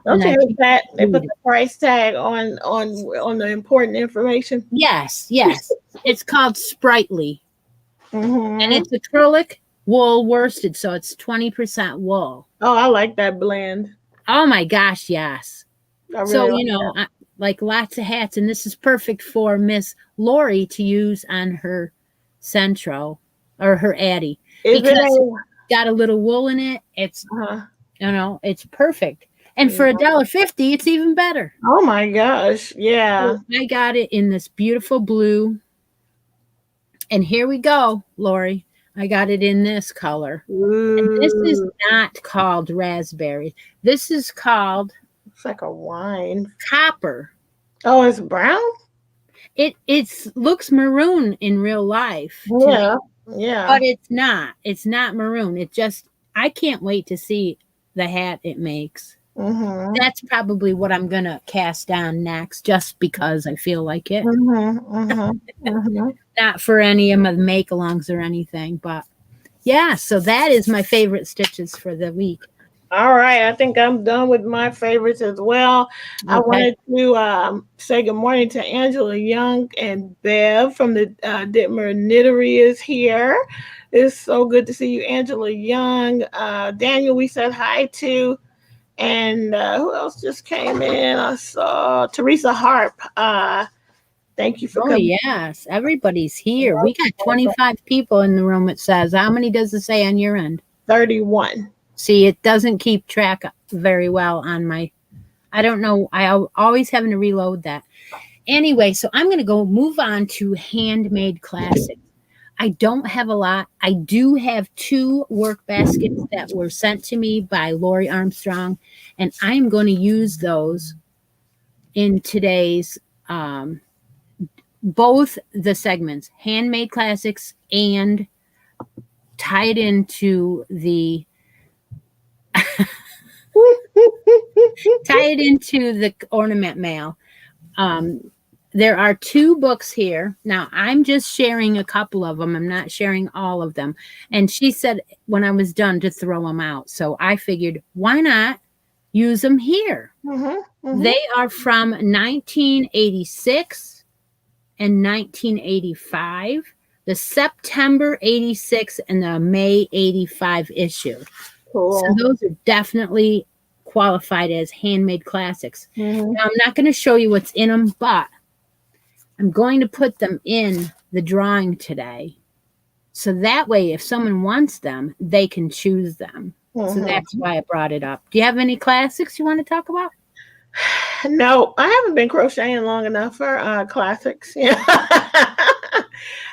Okay, that they put the price tag on the important information. Yes, it's called Sprightly, Mm-hmm. and it's acrylic wool worsted, so it's 20% wool. Oh, I like that blend. Oh my gosh, yes. Really So like like lots of hats, and this is perfect for Miss Lori to use on her Centro or her Addy because it's got a little wool in it. It's it's perfect. And for $1.50, it's even better. Oh my gosh. Yeah. So I got it in this beautiful blue. And here we go, Lori. I got it in this color. Ooh, And this is not called raspberry. This is called it's like a wine. copper. Oh, it's brown? It looks maroon in real life to me, Yeah. Yeah. but it's not. It's not maroon. It just I can't wait to see the hat it makes. Mm-hmm. That's probably what I'm gonna cast on next, just because I feel like it. Mm-hmm. Mm-hmm. Mm-hmm. Not for any of my make-alongs or anything, but yeah. So that is my favorite stitches for the week. All right, I think I'm done with my favorites as well. I Okay. wanted to say good morning to Angela Young and Bev from the Ditmer Knittery is here. It's so good to see you, Angela Young. Daniel, we said hi to. And who else just came in? I saw Teresa Harp. Thank you for Oh coming. yes, everybody's here. We got 25 people in the room. It says. How many does it say on your end? 31. See, it doesn't keep track very well on my. I don't know. Always having to reload that. Anyway, so I'm going to go move on to handmade classics. I don't have a lot. I do have 2 work baskets that were sent to me by Lori Armstrong, and I'm going to use those in today's both the segments, handmade classics, and tie it into the ornament mail. There are 2 books here. Now, I'm just sharing a couple of them. I'm not sharing all of them. And she said when I was done to throw them out. So I figured, why not use them here? Mm-hmm. Mm-hmm. They are from 1986 and 1985, the September 86 and the May 85 issue. Cool. So those are definitely qualified as handmade classics. Mm-hmm. Now, I'm not going to show you what's in them, but I'm going to put them in the drawing today. So that way, if someone wants them, they can choose them. Mm-hmm. So that's why I brought it up. Do you have any classics you want to talk about? No, I haven't been crocheting long enough for classics. Yeah. I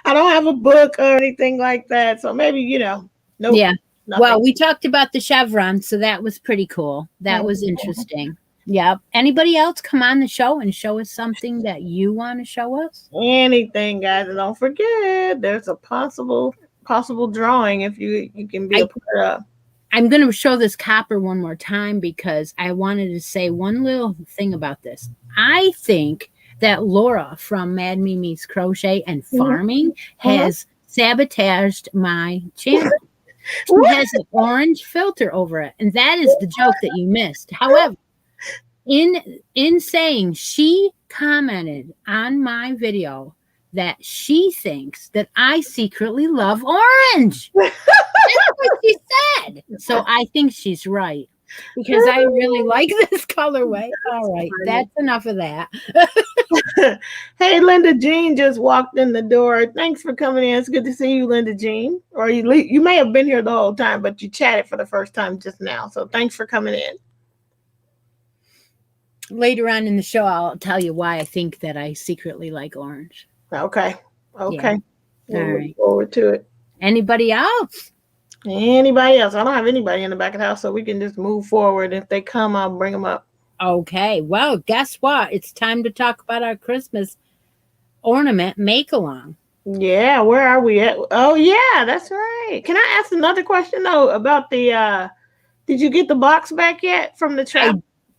don't have a book or anything like that. So maybe, nope. Yeah. Nothing. Well, we talked about the chevron, so that was pretty cool. That was interesting. Yeah. Anybody else come on the show and show us something that you want to show us? Anything, guys. And don't forget, there's a possible drawing if you can be a part of. I'm going to show this copper one more time because I wanted to say one little thing about this. I think that Laura from Mad Mimi's Crochet and Farming has sabotaged my channel. She has an orange filter over it, and that is the joke that you missed. However, in saying, she commented on my video that she thinks that I secretly love orange. That's what she said. So I think she's right because I really like this colorway. All right, that's enough of that. Hey, Linda Jean just walked in the door. Thanks for coming in. It's good to see you, Linda Jean. Or you may have been here the whole time, but you chatted for the first time just now. So thanks for coming in. Later on in the show, I'll tell you why I think that I secretly like orange. Okay. Yeah. We'll All look right. forward to it. Anybody else? Anybody else? I don't have anybody in the back of the house, so we can just move forward. If they come, I'll bring them up. Okay. Well, guess what? It's time to talk about our Christmas ornament make-along. Yeah, where are we at? Oh, yeah, that's right. Can I ask another question, though, about the, did you get the box back yet from the trap?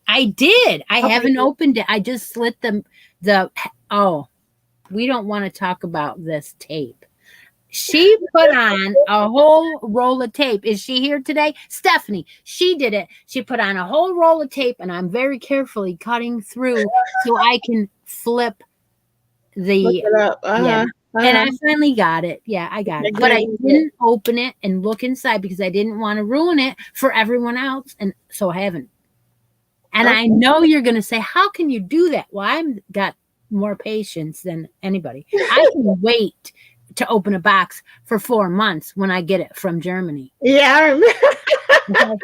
I did. I haven't opened it. I just slit we don't want to talk about this tape. She put on a whole roll of tape. Is she here today? Stephanie, she did it. She put on a whole roll of tape, and I'm very carefully cutting through so I can flip the... Look it up. And I finally got it. Yeah, I got it. But I didn't open it and look inside because I didn't want to ruin it for everyone else, and so I haven't. And I know you're going to say, how can you do that? Well, I've got more patience than anybody. I can wait to open a box for 4 months when I get it from Germany. Yeah, I remember.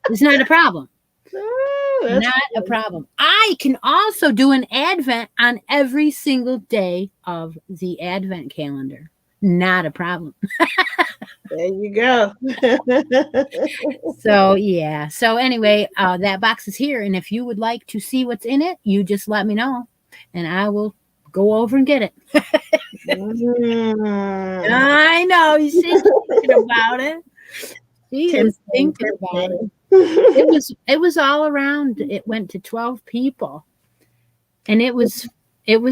It's not a problem. Oh, not a problem. I can also do an advent on every single day of the advent calendar. Not a problem. There you go. So yeah. So anyway, that box is here, and if you would like to see what's in it, you just let me know, and I will go over and get it. Mm. I know she's thinking about it. She is thinking about it. It was all around. It went to 12 people, and it was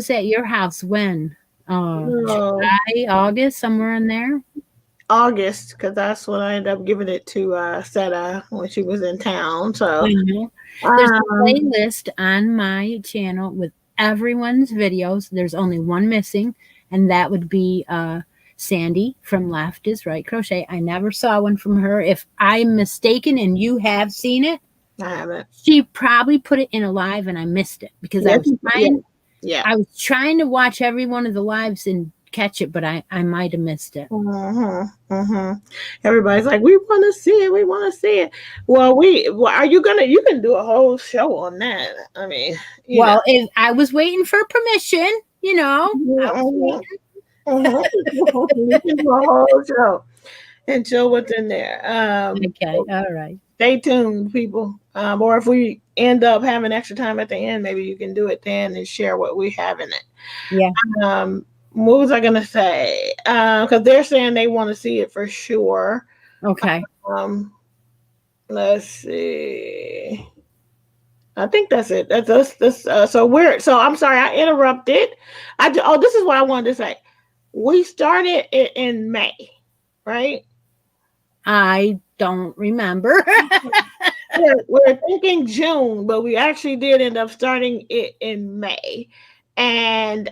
at your house when Oh, July, August, somewhere in there. August, because that's when I ended up giving it to Seta when she was in town. So, Mhm. There's a playlist on my channel with everyone's videos. There's only one missing, and that would be Sandy from Left is Right Crochet. I never saw one from her. If I'm mistaken and you have seen it, I haven't. she probably put it in a live and I missed it because Yeah, I was trying to watch every one of the lives and catch it, but I might have missed it. Everybody's like, we want to see it. We want to see it. Well, are you gonna? You can do a whole show on that. I mean, Well, if I was waiting for permission, you know. I was you can do a whole show and show what's in there. okay, all right. Stay tuned, people. Or if we end up having extra time at the end, maybe you can do it then and share what we have in it. Yeah. What was I gonna say? Because they're saying they want to see it for sure. Okay. Let's see. I think that's it. That's us. So I'm sorry I interrupted. This is what I wanted to say. We started it in May, right? I don't remember. we're thinking June, but we actually did end up starting it in May, and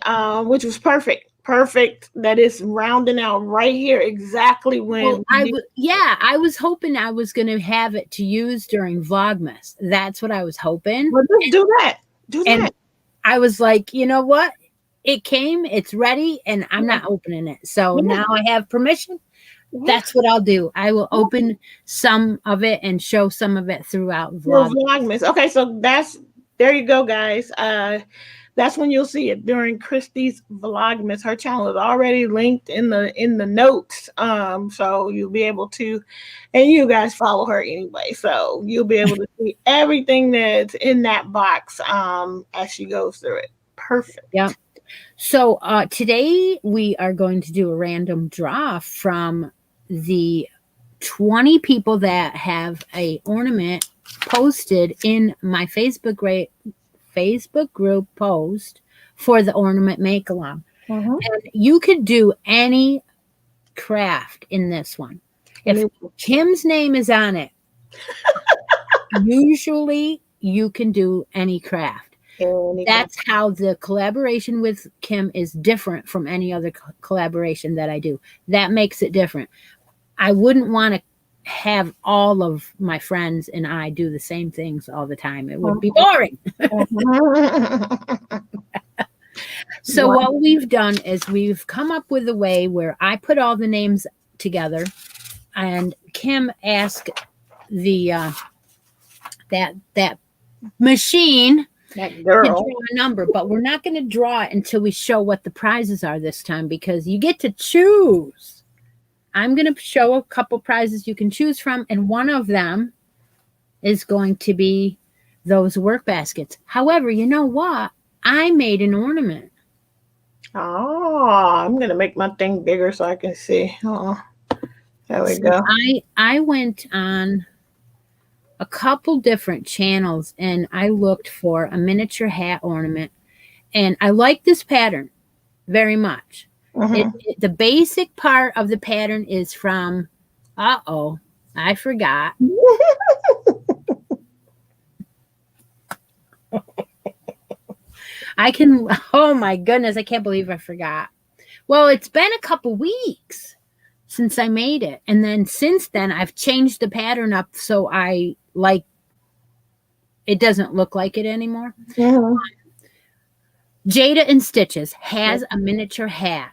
which was perfect. Perfect. That is rounding out right here exactly when. Well, I was hoping I was going to have it to use during Vlogmas. That's what I was hoping. Well, just do that. Do that. And I was like, you know what? It came. It's ready, and I'm not opening it. So now I have permission. That's what I'll do. I will open some of it and show some of it throughout Vlogmas. Okay, so there you go, guys. That's when you'll see it during Christi's Vlogmas. Her channel is already linked in the notes. So you'll be able to, and you guys follow her anyway. So you'll be able to see everything that's in that box as she goes through it. Perfect. Yeah. So today we are going to do a random draw from the 20 people that have a ornament posted in my Facebook group post for the ornament make along. And you could do any craft in this one. If Kim's name is on it, usually you can do any craft. That's how the collaboration with Kim is different from any other collaboration that I do. That makes it different. I wouldn't want to have all of my friends and I do the same things all the time. It would be boring. So what we've done is we've come up with a way where I put all the names together and Kim asked the that machine that girl to draw a number, but we're not going to draw it until we show what the prizes are this time because you get to choose. I'm going to show a couple prizes you can choose from, and one of them is going to be those work baskets. However, you know what? I made an ornament. Oh, I'm going to make my thing bigger so I can see. There we go. I went on a couple different channels and I looked for a miniature hat ornament, and I like this pattern very much. The basic part of the pattern is from, I forgot. Oh my goodness, I can't believe I forgot. Well, it's been a couple weeks since I made it. And then since then, I've changed the pattern up so it doesn't look like it anymore. Jada and Stitches has a miniature hat.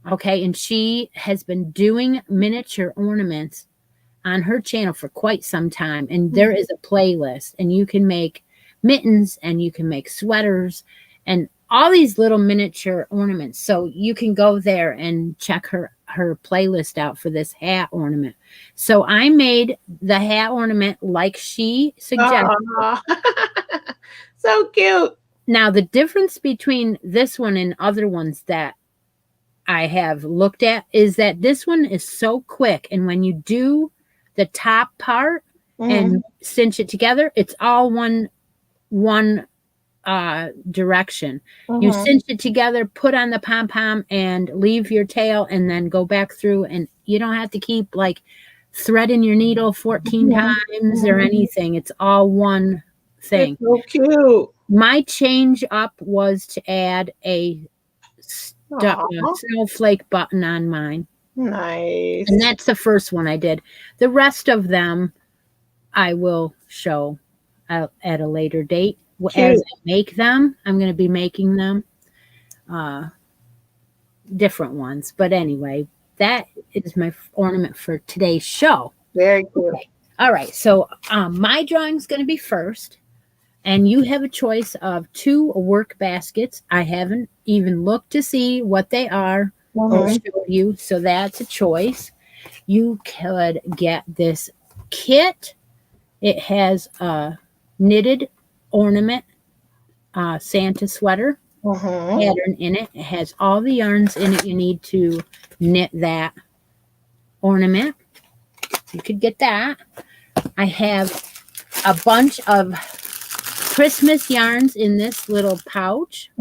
Okay, and she has been doing miniature ornaments on her channel for quite some time. And there is a playlist, and you can make mittens and you can make sweaters. And all these little miniature ornaments. So you can go there and check her playlist out for this hat ornament. So I made the hat ornament like she suggested. Aw. So cute. Now the difference between this one and other ones that I have looked at is that this one is so quick, and when you do the top part and cinch it together, it's all one direction. You cinch it together, put on the pom-pom and leave your tail, and then go back through, and you don't have to keep like threading your needle 14 times or anything. It's all one thing. It's so cute. My change up was to add a snowflake button on mine. Nice. And that's the first one I did. The rest of them I will show at a later date. As I make them, I'm going to be making them different ones. But anyway, that is my ornament for today's show. Very cool. Okay. All right. So my drawing is going to be first. And you have a choice of 2 work baskets. I haven't even looked to see what they are or show you. So that's a choice. You could get this kit. It has a knitted ornament, Santa sweater pattern in it. It has all the yarns in it you need to knit that ornament. You could get that. I have a bunch of Christmas yarns in this little pouch.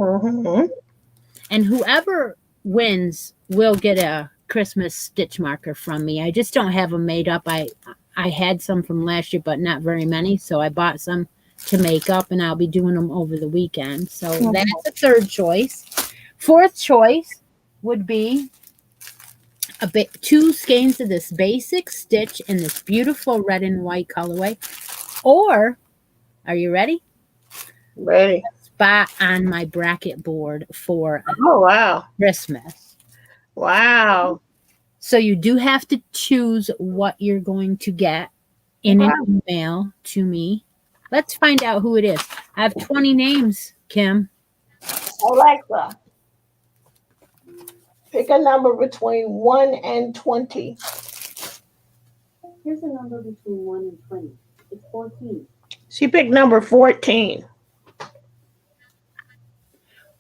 And whoever wins will get a Christmas stitch marker from me. I just don't have them made up. I had some from last year, but not very many. So I bought some to make up, and I'll be doing them over the weekend. So that's a third choice. Fourth choice would be 2 skeins of this basic stitch in this beautiful red and white colorway. Or, are you ready? Ready. Spot on my bracket board for Christmas. Wow. So you do have to choose what you're going to get in an email to me. Let's find out who it is. I have 20 names, Kim. Alexa, pick a number between 1 and 20. Here's a number between 1 and 20. It's 14. She picked number 14.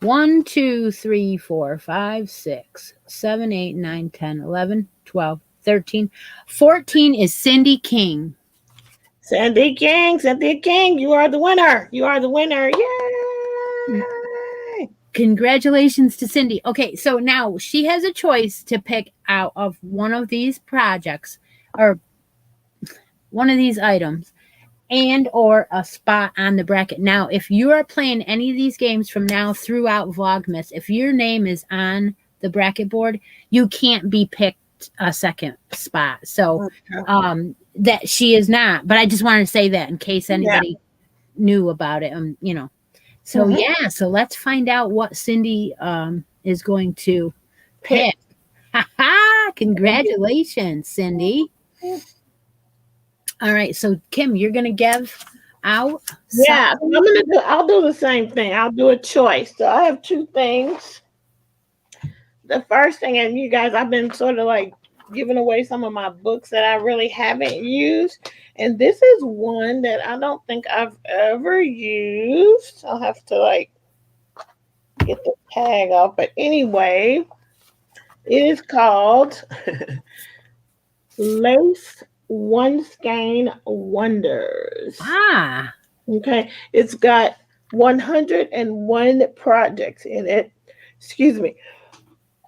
1, 2, 3, 4, 5, 6, 7, 8, 9, 10, 11, 12, 13. 14 is Cindy King. Cynthia King, you are the winner. You are the winner. Yay! Congratulations to Cindy. Okay, so now she has a choice to pick out of one of these projects or one of these items and or a spot on the bracket. Now, if you are playing any of these games from now throughout Vlogmas, if your name is on the bracket board, you can't be picked a second spot. So that she is not, but I just wanted to say that in case anybody knew about it. So so let's find out what Cindy is going to pick. Congratulations, Cindy. All right, so Kim, you're gonna give out. Yeah, I'll do the same thing. I'll do a choice. So I have 2 things. The first thing, and you guys, I've been sort of like giving away some of my books that I really haven't used. And this is one that I don't think I've ever used. I'll have to like get the tag off. But anyway, it is called Lace One Skein Wonders. Okay. It's got 101 projects in it. Excuse me.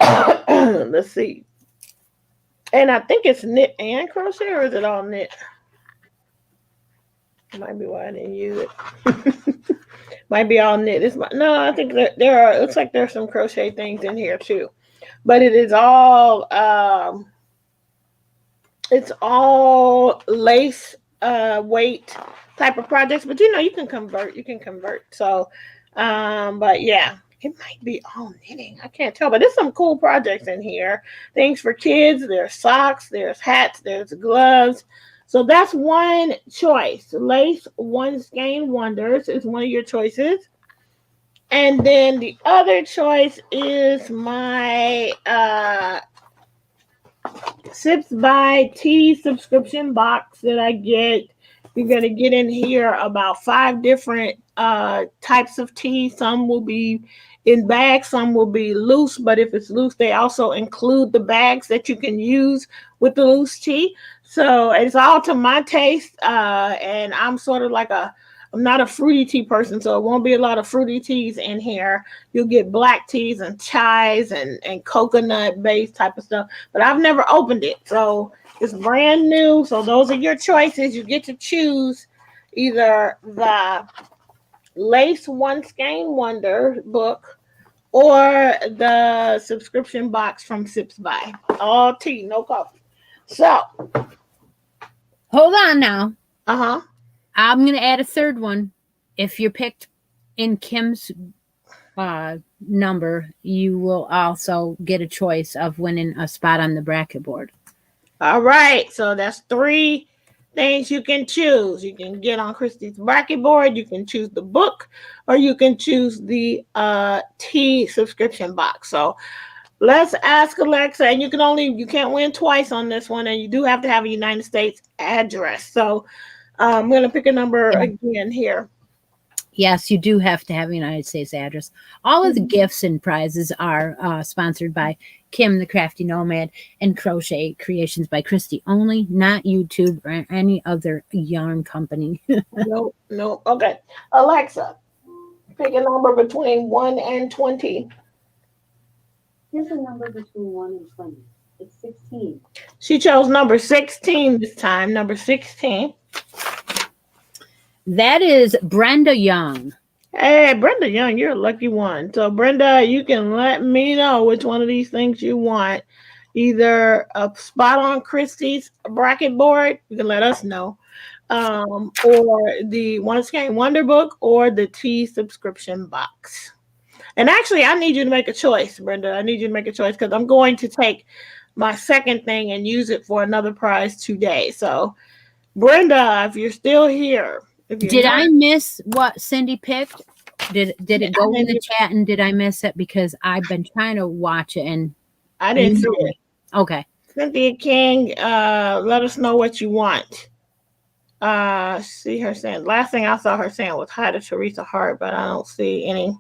Let's see. And I think it's knit and crochet, or is it all knit? Might be why I didn't use it. Might be all knit. No, I think that it looks like there's some crochet things in here too. But it is all it's all lace weight type of projects. But you can convert. So but yeah. It might be all knitting. I can't tell, but there's some cool projects in here. Things for kids. There's socks. There's hats. There's gloves. So that's one choice. Lace One Skein Wonders is one of your choices. And then the other choice is my Sips by tea subscription box that I get. You're gonna get in here about 5 different types of tea. Some will be in bags, some will be loose, but if it's loose, they also include the bags that you can use with the loose tea. So it's all to my taste, and I'm sort of like I'm not a fruity tea person, so it won't be a lot of fruity teas in here. You'll get black teas and chais and coconut based type of stuff, but I've never opened it. So it's brand new. So those are your choices. You get to choose either the Lace One Skein Wonder book or the subscription box from Sips By. All tea, no coffee. So, Hold on now. uh-huh. I'm going to add a third one. If you're picked in Kim's number, you will also get a choice of winning a spot on the bracket board. All right. So that's 3 things you can choose. You can get on Christie's bracket board, you can choose the book, or you can choose the tea subscription box. So let's ask Alexa, and you can't win twice on this one, and you do have to have a United States address. So I'm going to pick a number again here. Yes, you do have to have a United States address. All of the gifts and prizes are sponsored by Kim the Crafty Nomad and Crochet Creations by Christi only, not YouTube or any other yarn company. Nope. Okay. Alexa, pick a number between 1 and 20. Here's a number between 1 and 20. It's 16. She chose number 16 this time. Number 16. That is Brenda Young. Hey, Brenda Young, you're a lucky one. So, Brenda, you can let me know which one of these things you want. Either a spot on Christie's bracket board, you can let us know, or the One Skein Wonder book, or the tea subscription box. And actually, I need you to make a choice, Brenda. I need you to make a choice because I'm going to take my second thing and use it for another prize today. So, Brenda, if you're still here. Did I miss what Cindy picked? Did it go in the chat and did I miss it? Because I've been trying to watch it and I didn't see it. Okay. Cynthia King, let us know what you want. See her saying, last thing I saw her saying was hi to Teresa Hart, but I don't see any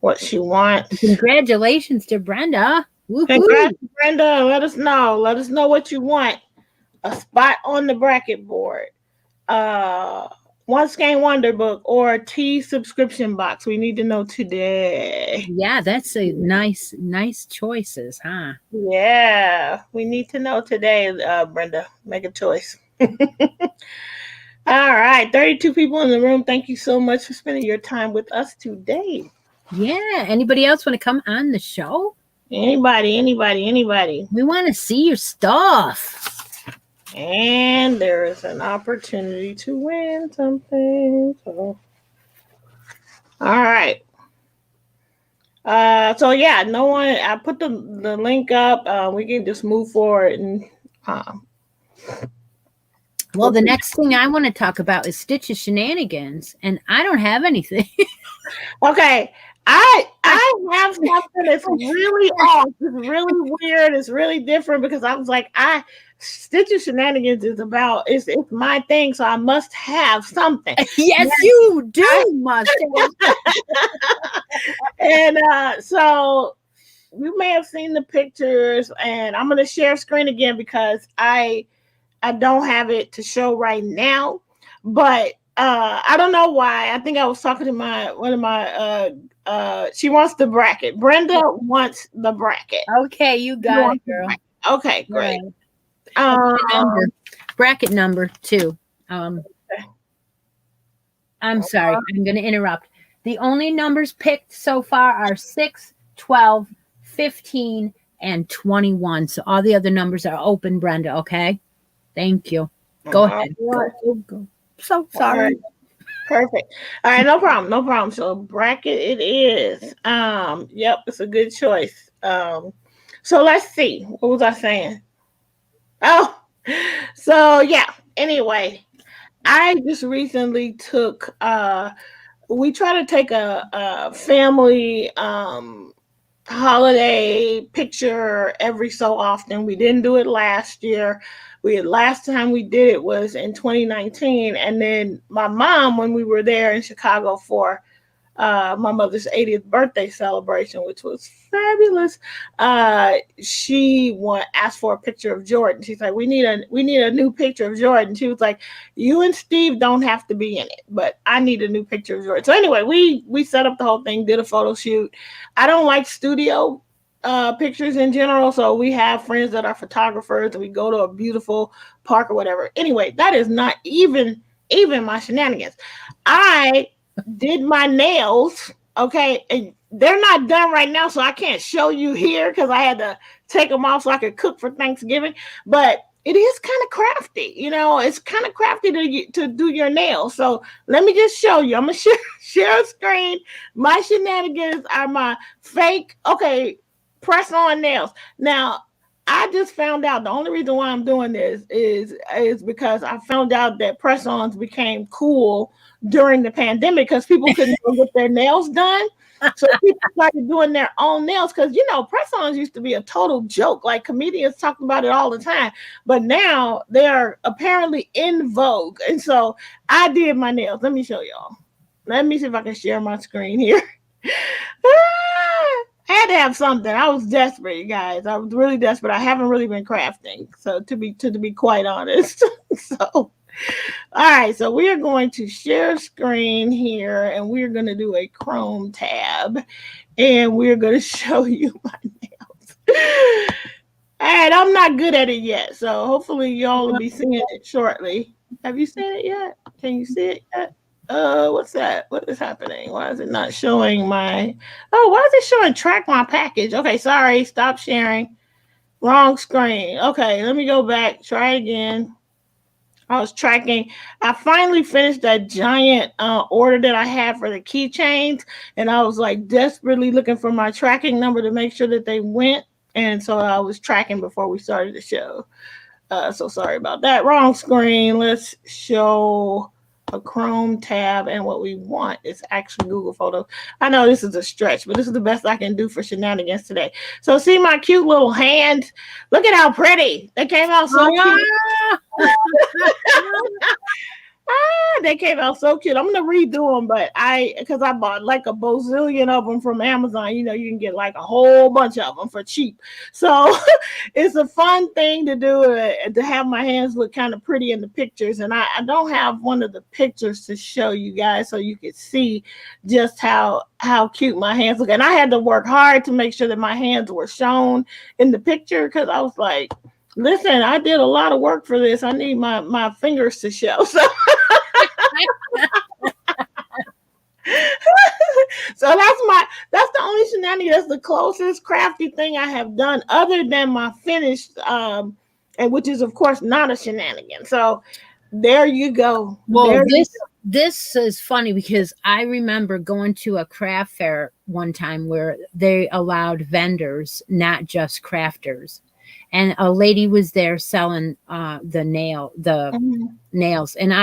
what she wants. Congratulations to Brenda. Woo-hoo. Congrats, Brenda. Let us know. Let us know what you want. A spot on the bracket board. One Skein Wonder book or a tea subscription box. We need to know today. Yeah, that's a nice choices, huh? Yeah, we need to know today, Brenda. Make a choice. All right, 32 people in the room. Thank you so much for spending your time with us today. Yeah. Anybody else want to come on the show? Anybody. We want to see your stuff. And there is an opportunity to win something. So, all right. So yeah, no one. I put the link up. We can just move forward and. Well, the next thing I want to talk about is Stitch's shenanigans, and I don't have anything. Okay, I have something that's really off. It's really weird. It's really different because I was like, Stitch's shenanigans is about it's my thing, so I must have something. Yes, you do must have. And so you may have seen the pictures, and I'm gonna share screen again because I don't have it to show right now, but I don't know why. I think I was talking to one of my she wants the bracket. Brenda wants the bracket. Okay, you got it, girl. Okay, great. Bracket number 2. I'm sorry, I'm going to interrupt. The only numbers picked so far are 6, 12, 15, and 21. So all the other numbers are open, Brenda, okay? Thank you. Go ahead. Go. So sorry. Right. Perfect. All right, no problem. So bracket it is. Yep, it's a good choice. So let's see. What was I saying? Oh, so yeah. Anyway, I just recently took we try to take a family holiday picture every so often. We didn't do it last year. Last time we did it was in 2019, and then my mom, when we were there in Chicago for my mother's 80th birthday celebration, which was fabulous. Asked for a picture of Jordan. She's like, we need a new picture of Jordan. She was like, you and Steve don't have to be in it, but I need a new picture of Jordan. So anyway, we set up the whole thing, did a photo shoot. I don't like studio pictures in general, so we have friends that are photographers, and we go to a beautiful park or whatever. Anyway, that is not even my shenanigans. I did my nails, okay, and they're not done right now, so I can't show you here because I had to take them off so I could cook for Thanksgiving. But it is kind of crafty, it's kind of crafty to do your nails. So let me just show you. I'm gonna share a screen. My shenanigans are my fake, okay, press on nails. Now, I just found out the only reason why I'm doing this is because I found out that press-ons became cool during the pandemic because people couldn't go get their nails done. So people started doing their own nails because press-ons used to be a total joke. Like comedians talked about it all the time, but now they're apparently in vogue. And so I did my nails. Let me show y'all. Let me see if I can share my screen here. I had to have something. I was desperate, you guys. I was really desperate. I haven't really been crafting, so to be quite honest. So, all right. So we are going to share screen here, and we're going to do a Chrome tab, and we're going to show you my nails. And I'm not good at it yet, so hopefully y'all will be seeing it shortly. Have you seen it yet? Can you see it yet? What's that? What is happening? Why is it not showing my? Oh, why is it showing track my package? Okay, sorry. Stop sharing. Wrong screen. Okay, let me go back. Try again. I was tracking. I finally finished that giant order that I had for the keychains, and I was like desperately looking for my tracking number to make sure that they went. And so I was tracking before we started the show. So sorry about that. Wrong screen. Let's show a Chrome tab, and what we want is actually Google Photos. I know this is a stretch, but this is the best I can do for shenanigans today. So see my cute little hands? Look at how pretty. They came out so cute. They came out so cute. I'm gonna redo them, but because I bought like a bazillion of them from Amazon. You can get like a whole bunch of them for cheap. So it's a fun thing to do, to have my hands look kind of pretty in the pictures. And I don't have one of the pictures to show you guys so you could see just how cute my hands look. And I had to work hard to make sure that my hands were shown in the picture because I was like, listen, I did a lot of work for this. I need my fingers to show. So that's the only shenanigan. That's the closest crafty thing I have done other than my finished, and which is of course not a shenanigan. So there you go. Well, this is funny because I remember going to a craft fair one time where they allowed vendors, not just crafters. And a lady was there selling the nails, and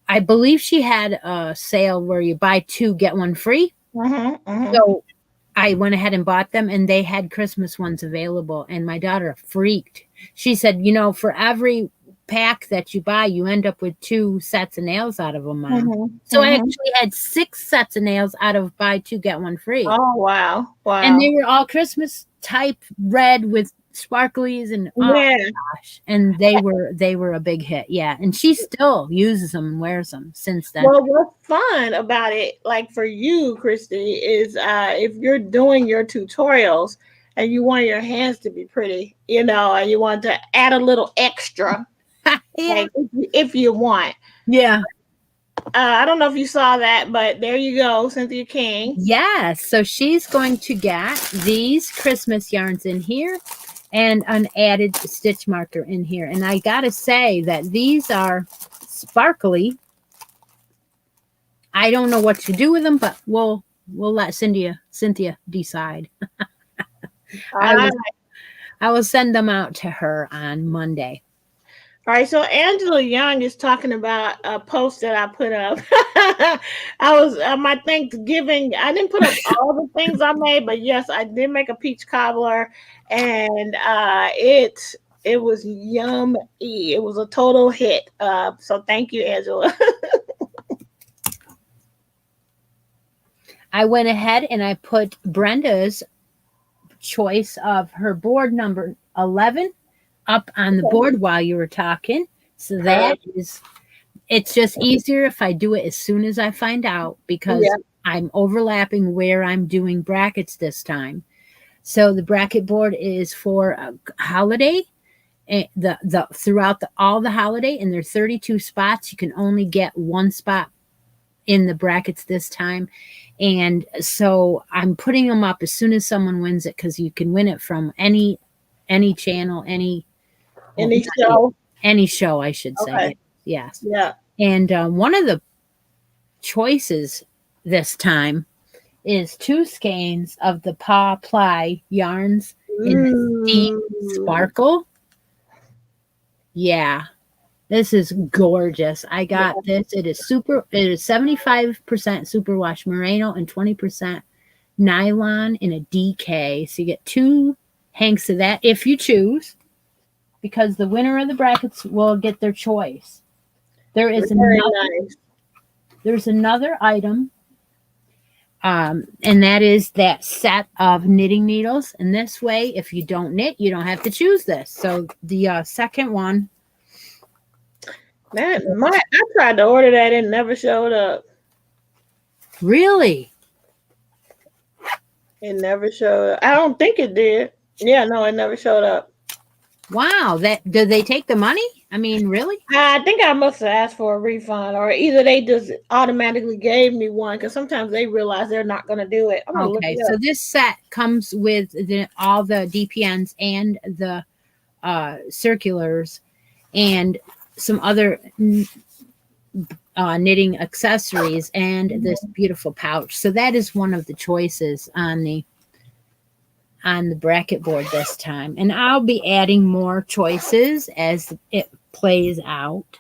I believe she had a sale where you buy two get one free. So I went ahead and bought them, and they had Christmas ones available. And my daughter freaked. She said, for every pack that you buy, you end up with 2 sets of nails out of them, Mom. So I actually had 6 sets of nails out of buy 2 get 1 free. Oh wow. And they were all Christmas type red with sparklies and oh my gosh, and they were a big hit. Yeah, and she still uses them and wears them since then. Well, what's fun about it, like for you, Christy, is if you're doing your tutorials and you want your hands to be pretty, and you want to add a little extra, like if you want. Yeah. I don't know if you saw that, but there you go, Cynthia King. Yes. So she's going to get these Christmas yarns in here and an added stitch marker in here. And I got to say that these are sparkly. I don't know what to do with them, but we'll let Cynthia decide. I will send them out to her on Monday. All right, so Angela Young is talking about a post that I put up. I was my Thanksgiving. I didn't put up all the things I made, but yes, I did make a peach cobbler, and it was yummy. It was a total hit. So thank you, Angela. I went ahead and I put Brenda's choice of her board number 11 up on the board while you were talking. So that is, it's just easier if I do it as soon as I find out, because Yeah. I'm overlapping where I'm doing brackets this time. So the bracket board is for a holiday, and the throughout all the holiday, and there's 32 spots. You can only get one spot in the brackets this time. And so I'm putting them up as soon as someone wins it, because you can win it from any channel, Any show? any show, I should say. Okay. Yes. Yeah. And one of the choices this time is 2 skeins of the Paw Ply yarns in the Steam Sparkle. Yeah, this is gorgeous. I got this. It is 75% superwash merino and 20% nylon in a DK. So you get 2 hanks of that if you choose, because the winner of the brackets will get their choice. There is there's another item, and that is that set of knitting needles. And this way, if you don't knit, you don't have to choose this. So the second one. I tried to order that and it never showed up. Really? It never showed up. I don't think it did. Yeah, no, it never showed up. Wow. Did they take the money? I mean, really? I think I must have asked for a refund, or either they just automatically gave me one, because sometimes they realize they're not going to do it. I'm gonna look Okay, it so up. this set comes with all the DPNs and the circulars and some other knitting accessories and this beautiful pouch. So that is one of the choices on the bracket board this time. And I'll be adding more choices as it plays out.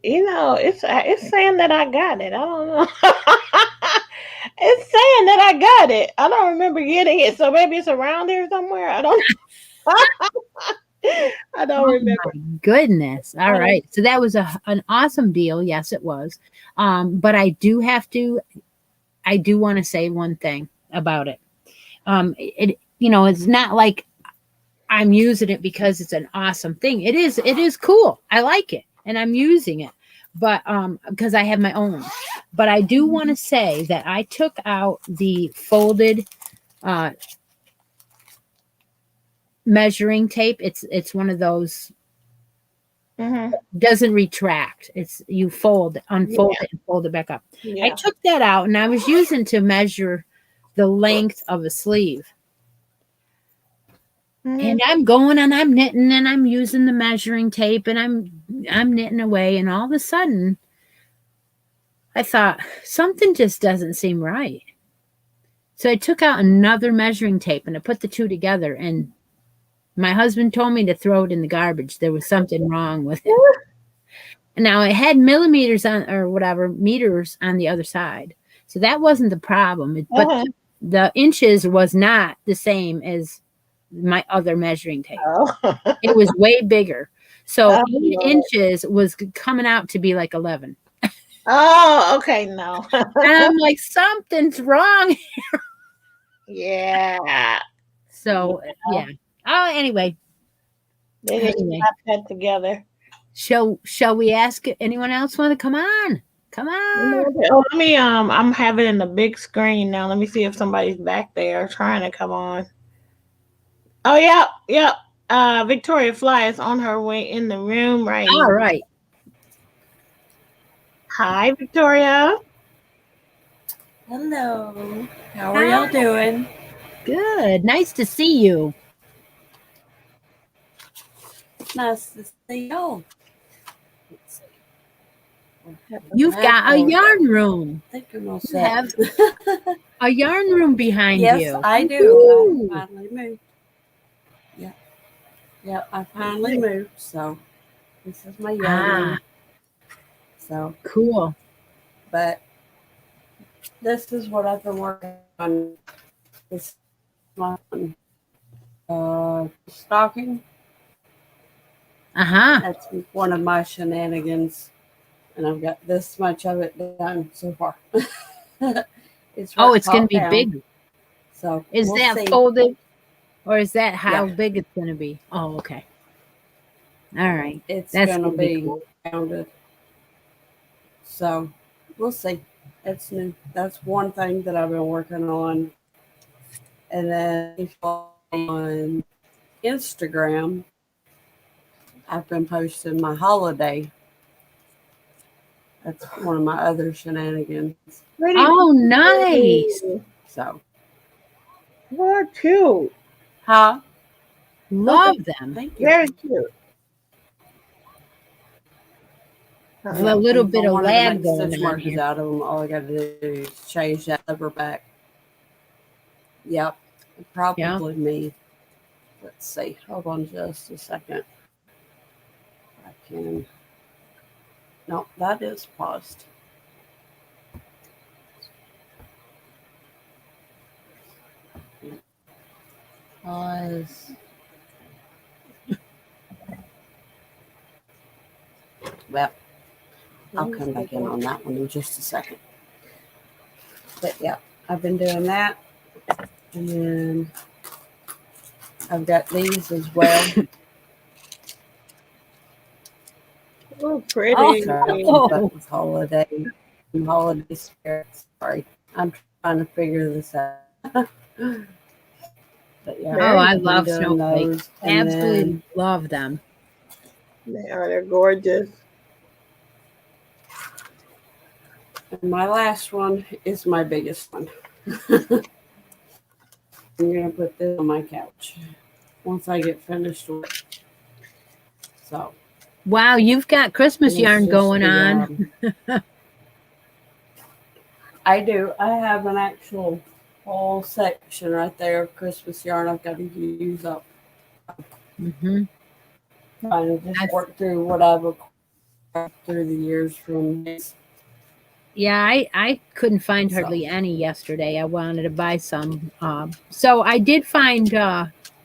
It's saying that I got it. I don't know. It's saying that I got it. I don't remember getting it, so maybe it's around here somewhere. I don't. I don't remember. My goodness. All right. So that was an awesome deal. Yes, it was. But I do want to say one thing about it. It's not like I'm using it because it's an awesome thing. It is cool. I like it and I'm using it, but because I have my own. But I do want to say that I took out the folded measuring tape. It's one of those doesn't retract. It's you unfold it and fold it back up. Yeah. I took that out and I was using to measure the length of a sleeve. And I'm going and I'm knitting and I'm using the measuring tape and I'm knitting away, and all of a sudden I thought something just doesn't seem right. So I took out another measuring tape and I put the two together, and my husband told me to throw it in the garbage. There was something wrong with it. And now it had meters on the other side. So that wasn't the problem. But the inches was not the same as my other measuring tape. It was way bigger. So 8 inches was coming out to be like 11. Oh, okay. No. And I'm like, something's wrong here. Yeah. So, yeah. Oh, anyway. They just got that together. Shall we ask anyone else want to come on? Come on. Oh, let me I'm having it in the big screen now. Let me see if somebody's back there trying to come on. Oh, yeah. Victoria Fly is on her way in the room right now. All right. Hi, Victoria. Hello. How are y'all doing? Good. Nice to see you. Nice to see y'all. You've got a yarn room. I think I'm all You have a yarn room behind yes, you. I do. I finally moved. Yeah. Yeah, I finally moved, so this is my yarn Ah, room. So, cool. but this is what I've been working on. This one, stocking. Uh-huh. That's one of my shenanigans, and I've got this much of it done so far. It's Oh, work it's going to top be down, big. so Is we'll that see. folded or is that Yeah, how big it's going to be? Oh, okay. All right. it's That's gonna going to be be cool. rounded, so we'll see. It's new. That's one thing that I've been working on, and then if you follow me on Instagram, I've been posting my holiday. That's one of my other shenanigans. Pretty. Oh, nice. So, More cute. huh? Okay. Love them. Thank you. Very cute. There's Yeah, a little and if I bit of wanted to lag make going stitch on markers here. out of them, all I got to do is change that lever back. Yep, Yeah. probably me. Let's see. Hold on just a second. I can. No, that is paused. Pause. Well, I'll come back in on that one in just a second. But yeah, I've been doing that. And then I've got these as well. Oh, Oh, pretty. sorry, I'll keep up with holiday spirits. Sorry, I'm trying to figure this out. But yeah, Oh, I Very. I've been love doing snowflakes. those, and Absolutely then love them. They're gorgeous. my last one is my biggest one. I'm gonna put this on my couch once I get finished with it. So Wow, you've got Christmas and it's yarn just going the on. I do. I have an actual whole section right there of Christmas yarn I've got to use up. Hmm. Trying to just work through what I've acquired through the years from this. Yeah, I couldn't find So hardly any yesterday. I wanted to buy some. So I did find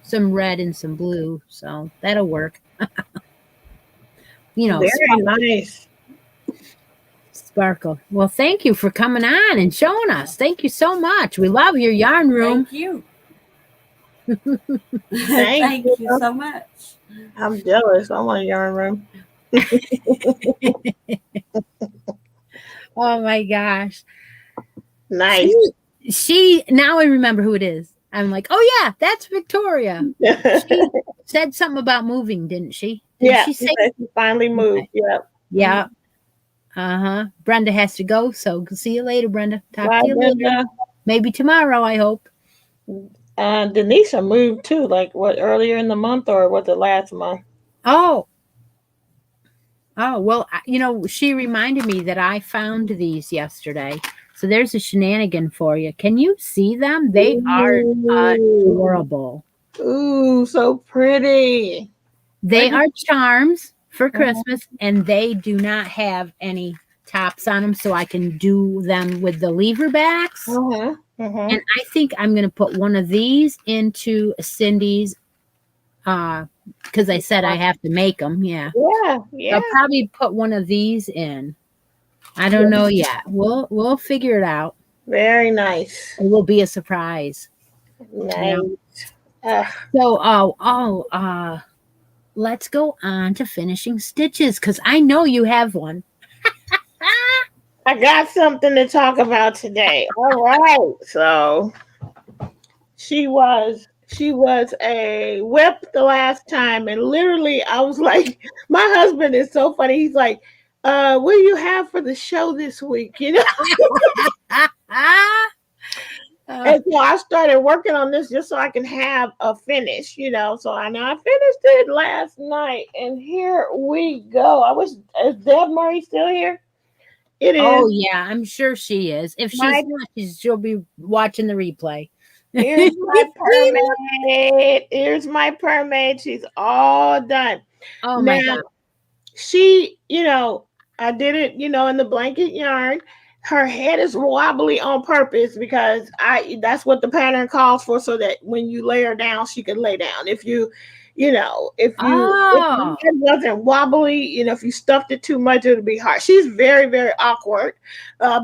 some red and some blue. So that'll work. Very nice. Sparkle. Well, thank you for coming on and showing us. Thank you so much. We love your yarn room. thank you. Thank you. Thank you so much. I'm jealous. I want a yarn room. Oh my gosh. Nice. She now I remember who it is. I'm like, oh yeah, that's Victoria. She said something about moving, didn't she? Didn't Yeah, she she say? said she finally moved. Okay. Yep. Yeah. Uh-huh. Brenda has to go, so see you later, Brenda. Talk Bye, to you later. Linda. Maybe tomorrow, I hope. Denisha moved too, like what, earlier in the month or was it last month? Oh. Oh, well, she reminded me that I found these yesterday. So there's a shenanigan for you. Can you see them? They are Ooh, adorable. ooh, so pretty. Where They did are charms for uh-huh, Christmas, and they do not have any tops on them, so I can do them with the lever backs. uh-huh, uh-huh. And I think I'm going to put one of these into Cindy's, because I said I have to make them. Yeah, Yeah, yeah. I'll probably put one of these in. I don't know yet. We'll figure it out. Very nice. It will be a surprise. Nice. Uh, So, let's go on to finishing stitches because I know you have one. I got something to talk about today. All right. So she was a whip the last time, and literally I was like, my husband is so funny. He's like, what do you have for the show this week? And so I started working on this just so I can have a finish. So I know I finished it last night, and here we go. Is Deb Murray still here? It Oh is yeah, I'm sure she is. If she's my not, she'll be watching the replay. Here's my mermaid. Here's my mermaid. She's all done. Oh my Now, God. she, I did it, in the blanket yarn. Her head is wobbly on purpose because that's what the pattern calls for, so that when you lay her down, she can lay down. If the Oh, head wasn't wobbly, if you stuffed it too much, it would be hard. She's very, very awkward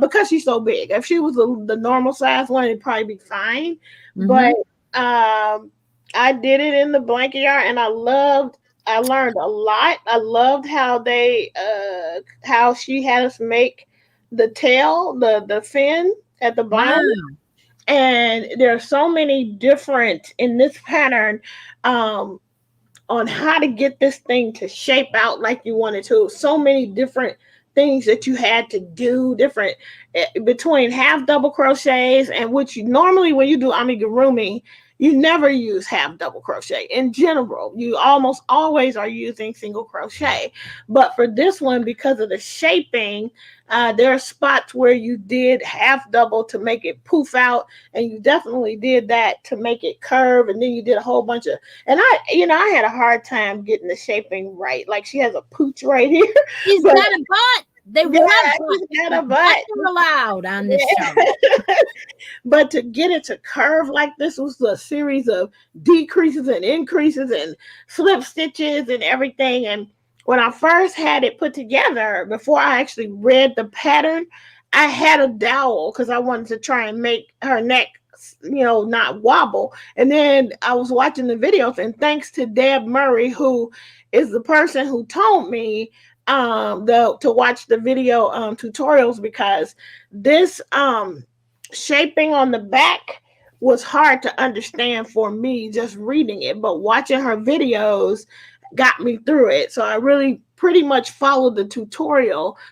because she's so big. If she was the normal size one, it'd probably be fine. But mm-hmm. I did it in the blanket yard, and I learned a lot. I loved how she had us make the tail, the fin at the bottom. Wow. And there are so many different in this pattern. On how to get this thing to shape out like you wanted to. So many different things that you had to do, different between half double crochets, and which you normally, when you do amigurumi, you never use half double crochet. In general, you almost always are using single crochet. But for this one, because of the shaping, there are spots where you did half double to make it poof out, and you definitely did that to make it curve, and then you did a whole bunch of, and I had a hard time getting the shaping right. Like, she has a pooch right here. She's But got a butt. They yeah, love butts. she's got a butt. Butts are allowed on this show. But to get it to curve like this was a series of decreases and increases and slip stitches and everything. And when I first had it put together, before I actually read the pattern, I had a dowel because I wanted to try and make her neck, not wobble. And then I was watching the videos, and thanks to Deb Murray, who is the person who told me to watch the video tutorials, because this shaping on the back was hard to understand for me just reading it, but watching her videos got me through it. So I really pretty much followed the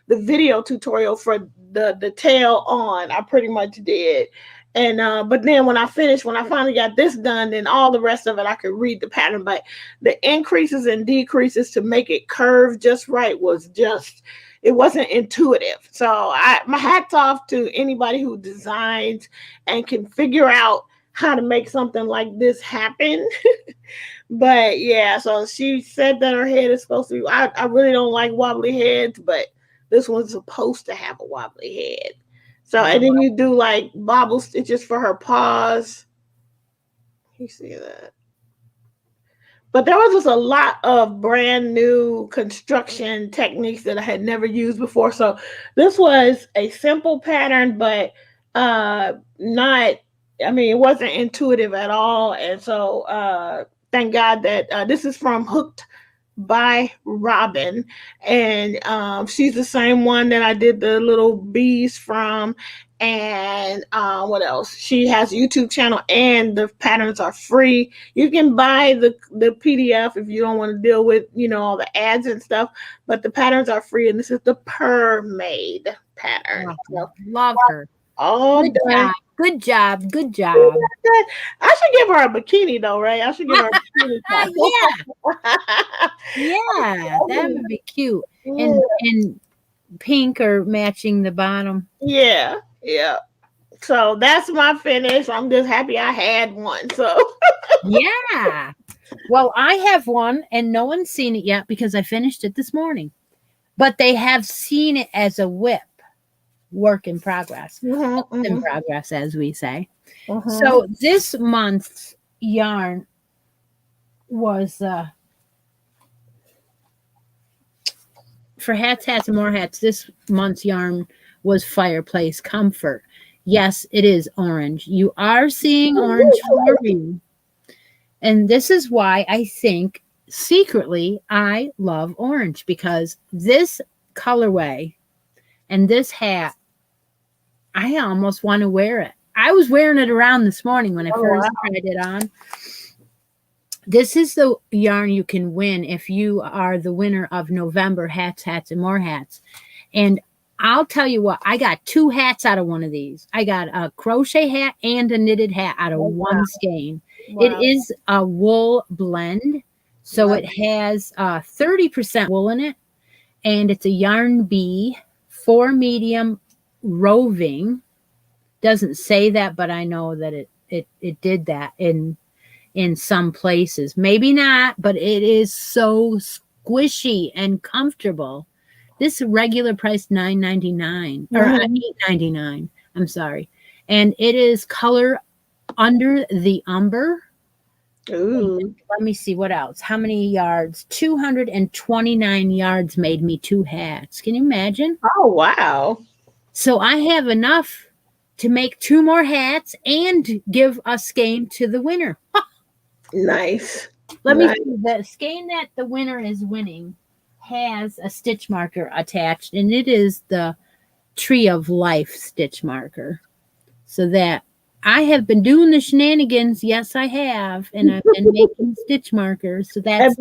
video tutorial for the tail on. I pretty much did. And but then when I finally got this done, then all the rest of it I could read the pattern. But the increases and decreases to make it curve just right was just, it wasn't intuitive. So my hats off to anybody who designs and can figure out how to make something like this happen. But yeah, so she said that her head is supposed to be, I really don't like wobbly heads, but this one's supposed to have a wobbly head. So, and then you do like bobble stitches for her paws. You see that? But there was just a lot of brand new construction techniques that I had never used before. So this was a simple pattern, but not, I mean, it wasn't intuitive at all. And so thank God that this is from Hooked by Robin, and she's the same one that I did the little bees from. And what else? She has a YouTube channel, and the patterns are free. You can buy the PDF if you don't want to deal with all the ads and stuff, but the patterns are free. And this is the Mermaid pattern. So, Love her. all Good done. job. Good job. Good job. I should give her a bikini though, right? I should give her a bikini top. Yeah, that would be cute. And pink or matching the bottom. Yeah. So that's my finish. I'm just happy I had one. So Yeah. Well, I have one, and no one's seen it yet because I finished it this morning. But they have seen it as a whip. Work in progress. In progress, as we say. So this month's yarn was for hats, and more hats. This month's yarn was Fireplace Comfort. Yes, it is orange. You are seeing orange for me. And this is why I think secretly I love orange, because this colorway and this hat, I almost want to wear it. I was wearing it around this morning when I first tried it on. This is the yarn you can win if you are the winner of November hats, and more hats. And I'll tell you what, I got 2 hats out of one of these. I got a crochet hat and a knitted hat out of one skein. Wow. It is a wool blend. So it has 30% wool in it. And it's a yarn bee, 4 medium roving. Doesn't say that, but I know that it did that in some places. Maybe not, but it is so squishy and comfortable. This regular price $9.99 or $8.99. I'm sorry. And it is color under the umber. Ooh, Let me see what else. How many yards? 229 yards made me 2 hats. Can you imagine? oh wow, So I have enough to make 2 more hats and give a skein to the winner. nice. Let me Nice. see. The skein that the winner is winning has a stitch marker attached, and it is the Tree of Life stitch marker. So that I have been doing the shenanigans. Yes, I have. And I've been making stitch markers. So that's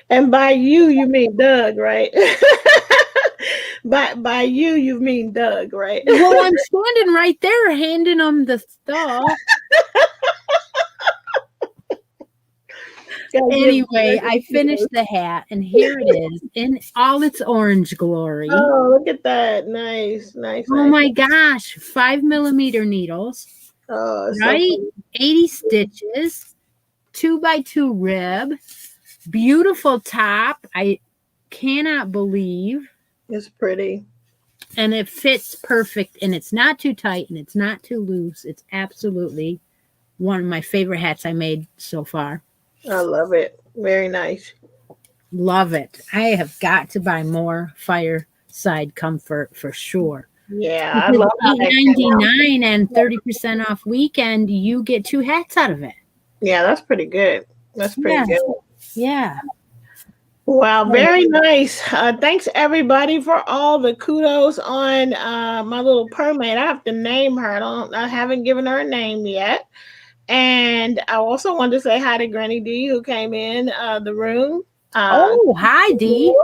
And by you mean Doug, right? by you mean Doug, right? well, I'm standing right there handing them the stuff. Anyway, I finished the hat, and here it is in all its orange glory. Oh, look at that! Nice, nice. Oh nice. my gosh, 5mm needles, Oh, it's so right? cool. 80 stitches, 2x2 rib, beautiful top. I cannot believe. It's pretty. And it fits perfect, and it's not too tight and it's not too loose. It's absolutely one of my favorite hats I made so far. I love it. Very nice. Love it. I have got to buy more fireside comfort for sure. Yeah, I love how that came out. $8.99 and 30% off weekend, you get 2 hats out of it. Yeah, that's pretty good. That's pretty Yeah. good. Yeah. Wow, very nice. Thanks everybody for all the kudos on my little permit. I have to name her. I haven't given her a name yet. And I also wanted to say hi to Granny D who came in the room. Oh, hi, Dee.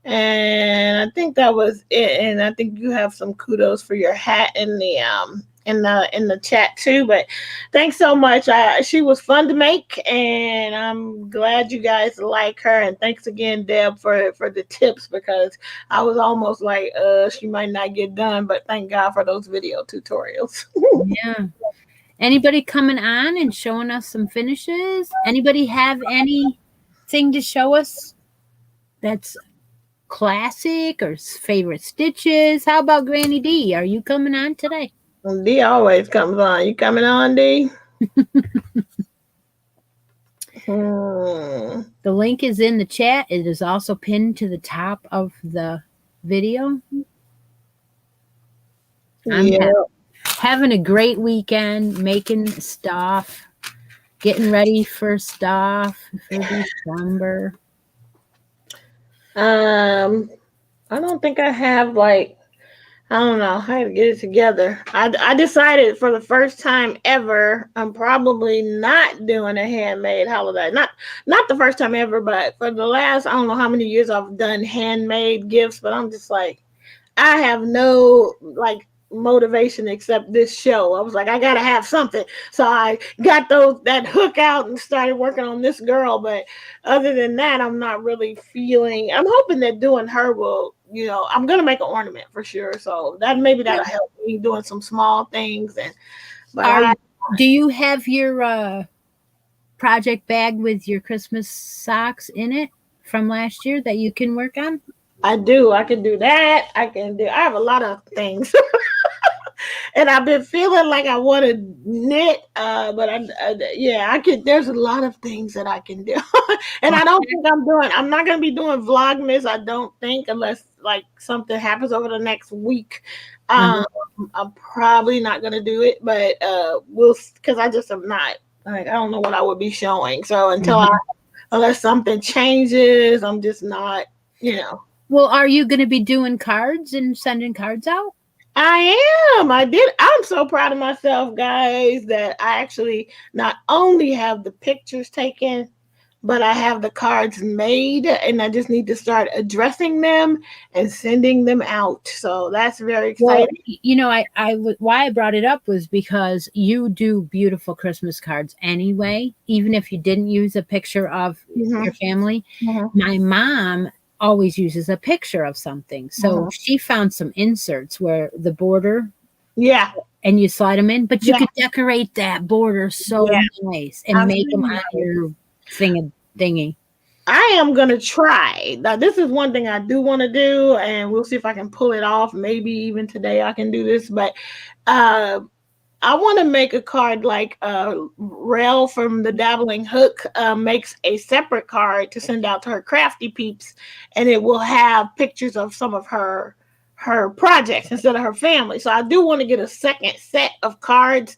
And I think that was it. And I think you have some kudos for your hat in the chat too. But thanks so much. She was fun to make, and I'm glad you guys like her. And thanks again, Deb, for the tips, because I was almost like, she might not get done, but thank God for those video tutorials. Yeah. Anybody coming on and showing us some finishes? Anybody have anything to show us that's classic or favorite stitches? How about Granny D? Are you coming on today? D always comes on. You coming on, D? The link is in the chat. It is also pinned to the top of the video. I'm having a great weekend, making stuff, getting ready for stuff for December. I don't think I have I don't know how to get it together. I decided for the first time ever, I'm probably not doing a handmade holiday. Not the first time ever, but for the last, I don't know how many years I've done handmade gifts, but I'm just like, I have no motivation except this show. I was like, I gotta have something. So I got that hook out and started working on this girl. But other than that, I'm not really feeling. I'm hoping that doing her will, I'm gonna make an ornament for sure. So that'll help me doing some small things. Do you have your project bag with your Christmas socks in it from last year that you can work on? I do. I can do that. I have a lot of things. And I've been feeling like I want to knit, but I can. There's a lot of things that I can do, and I don't think I'm not going to be doing Vlogmas. I don't think, unless something happens over the next week. I'm probably not going to do it, but because I just am not. I don't know what I would be showing. So unless something changes, I'm just not. Well, are you going to be doing cards and sending cards out? I am. I'm so proud of myself, guys, that I actually not only have the pictures taken, but I have the cards made, and I just need to start addressing them and sending them out. So that's very exciting. Well, why I brought it up was because you do beautiful Christmas cards anyway, even if you didn't use a picture of your family. My mom always uses a picture of something. So she found some inserts where the border and you slide them in, but you Yeah. can decorate that border so Yeah. nice and I've make them seen on those. your thingy. I am gonna try. Now, this is one thing I do want to do, and we'll see if I can pull it off. Maybe even today I can do this. But uh, I want to make a card like Rel from the Dabbling Hook makes a separate card to send out to her crafty peeps, and it will have pictures of some of her projects instead of her family. So I do want to get a second set of cards,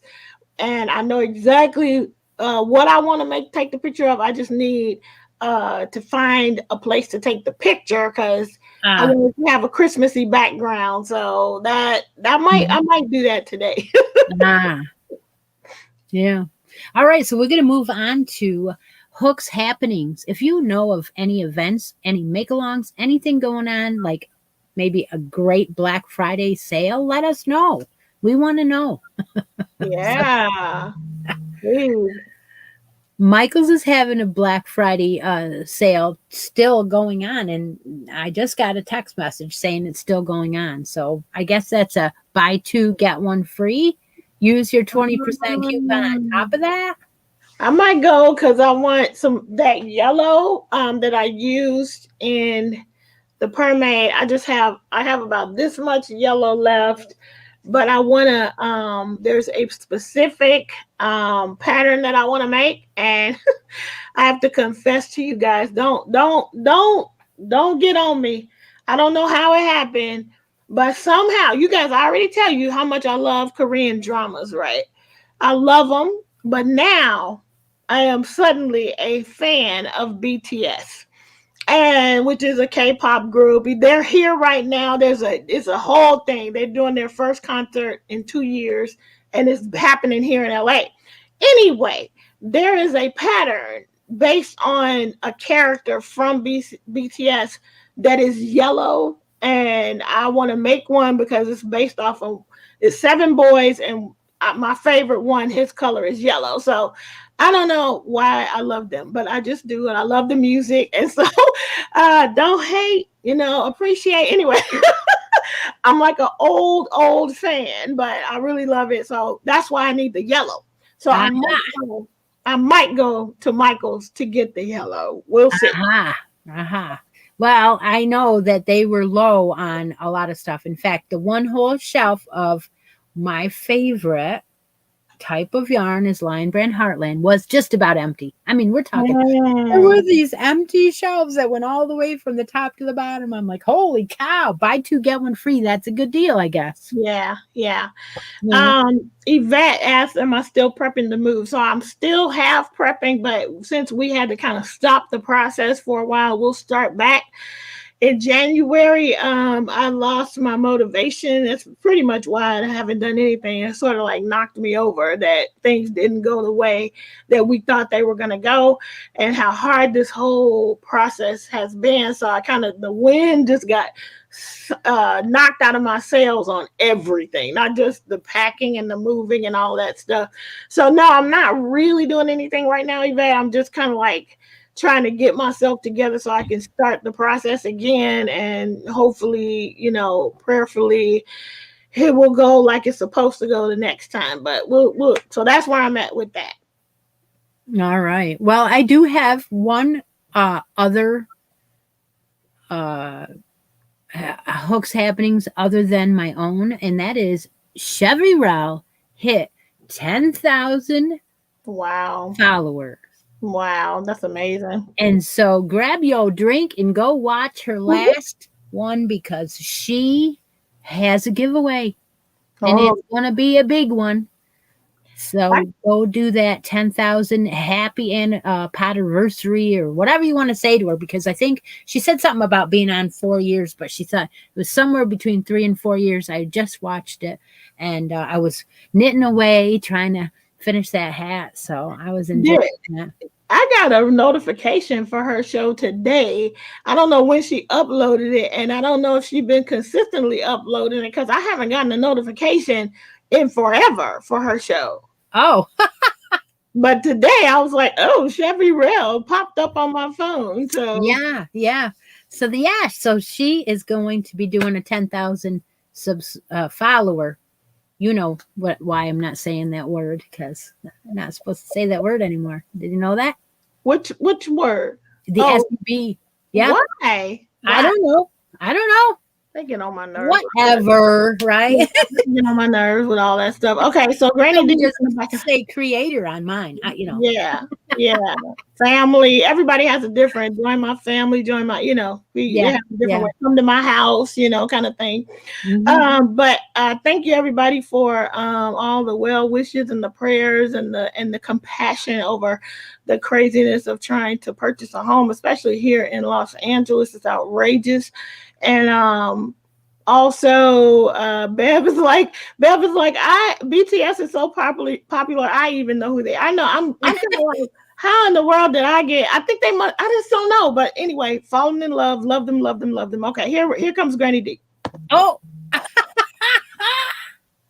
and I know exactly what I want to take the picture of. I just need to find a place to take the picture because I Ah, want to have a Christmassy background. So that I might do that today. ah, yeah. All right, so we're gonna move on to Hook's happenings. If you know of any events, any make-alongs, anything going on, like maybe a great Black Friday sale, let us know. We want to know. So Yeah. Please. Michael's is having a Black Friday sale still going on, and I just got a text message saying it's still going on. So I guess that's a buy two get one free. Use your 20% coupon on top of that. I might go because I want some that yellow that I used in the permade. I have about this much yellow left, but I wanna there's a specific pattern that I wanna make, and I have to confess to you guys, don't get on me. I don't know how it happened, but somehow you guys I already tell you how much I love Korean dramas, right? I love them, but now I am suddenly a fan of BTS, and which is a K-pop group. They're here right now. It's a whole thing. They're doing their first concert in 2 years, and it's happening here in LA. Anyway, there is a pattern based on a character from BTS that is yellow, and I want to make one because it's based off of it's seven boys, and my favorite one, his color is yellow. So I don't know why I love them, but I just do, and I love the music, and so don't hate, appreciate. Anyway, I'm like an old fan, but I really love it, so that's why I need the yellow. So I might go to Michael's to get the yellow. We'll see. Aha. Aha. Well, I know that they were low on a lot of stuff. In fact, the one whole shelf of my favorite type of yarn is Lion Brand Heartland was just about empty. I mean, we're talking there were these empty shelves that went all the way from the top to the bottom. I'm like, holy cow, buy two, get one free. That's a good deal, I guess. Yeah. Yeah. Yvette asked, am I still prepping to move? So I'm still half prepping, but since we had to kind of stop the process for a while, we'll start back in January. I lost my motivation. That's pretty much why I haven't done anything. It sort of like knocked me over that things didn't go the way that we thought they were going to go, and how hard this whole process has been. So I kind of, the wind just got knocked out of my sails on everything, not just the packing and the moving and all that stuff. So no, I'm not really doing anything right now, Yvette. I'm just kind of like trying to get myself together so I can start the process again, and hopefully, prayerfully, it will go like it's supposed to go the next time. But we'll so that's where I'm at with that. All right. Well, I do have one other Hooks happenings other than my own, and that is Chevy Rell hit 10,000 Wow. followers. Wow, that's amazing. And so grab your drink and go watch her last one because she has a giveaway and it's going to be a big one. So go do that 10,000 happy and podiversary or whatever you want to say to her, because I think she said something about being on 4 years, but she thought it was somewhere between 3 and 4 years. I just watched it and I was knitting away trying to finish that hat. So I was enjoying that. I got a notification for her show today. I don't know when she uploaded it, and I don't know if she's been consistently uploading it because I haven't gotten a notification in forever for her show. Oh. But today I was like, oh, Chevy Rell popped up on my phone. So yeah. So she is going to be doing a 10,000 follower You know why I'm not saying that word, because I'm not supposed to say that word anymore. Did you know that? Which word? The Oh, SUV. Yeah. why? I Why? don't know. I don't know. They get on my nerves. Whatever, right? Yeah, they get on my nerves with all that stuff. Okay, so Granny So D is just in the back. say creator on mine. Yeah, yeah. Family. Everybody has a different. Join my family. Join my. We Yeah, have a different yeah. way. Come to my house. Kind of thing. Mhm. But thank you everybody for all the well wishes and the prayers and the compassion over the craziness of trying to purchase a home, especially here in Los Angeles. It's outrageous, and also Bev is like I BTS is so popular. I even know who they. I know I'm kind of like. How in the world did I get? I think they must. I just don't know. But anyway, falling in love, love them, love them, love them. Okay, here comes Granny D. Oh, I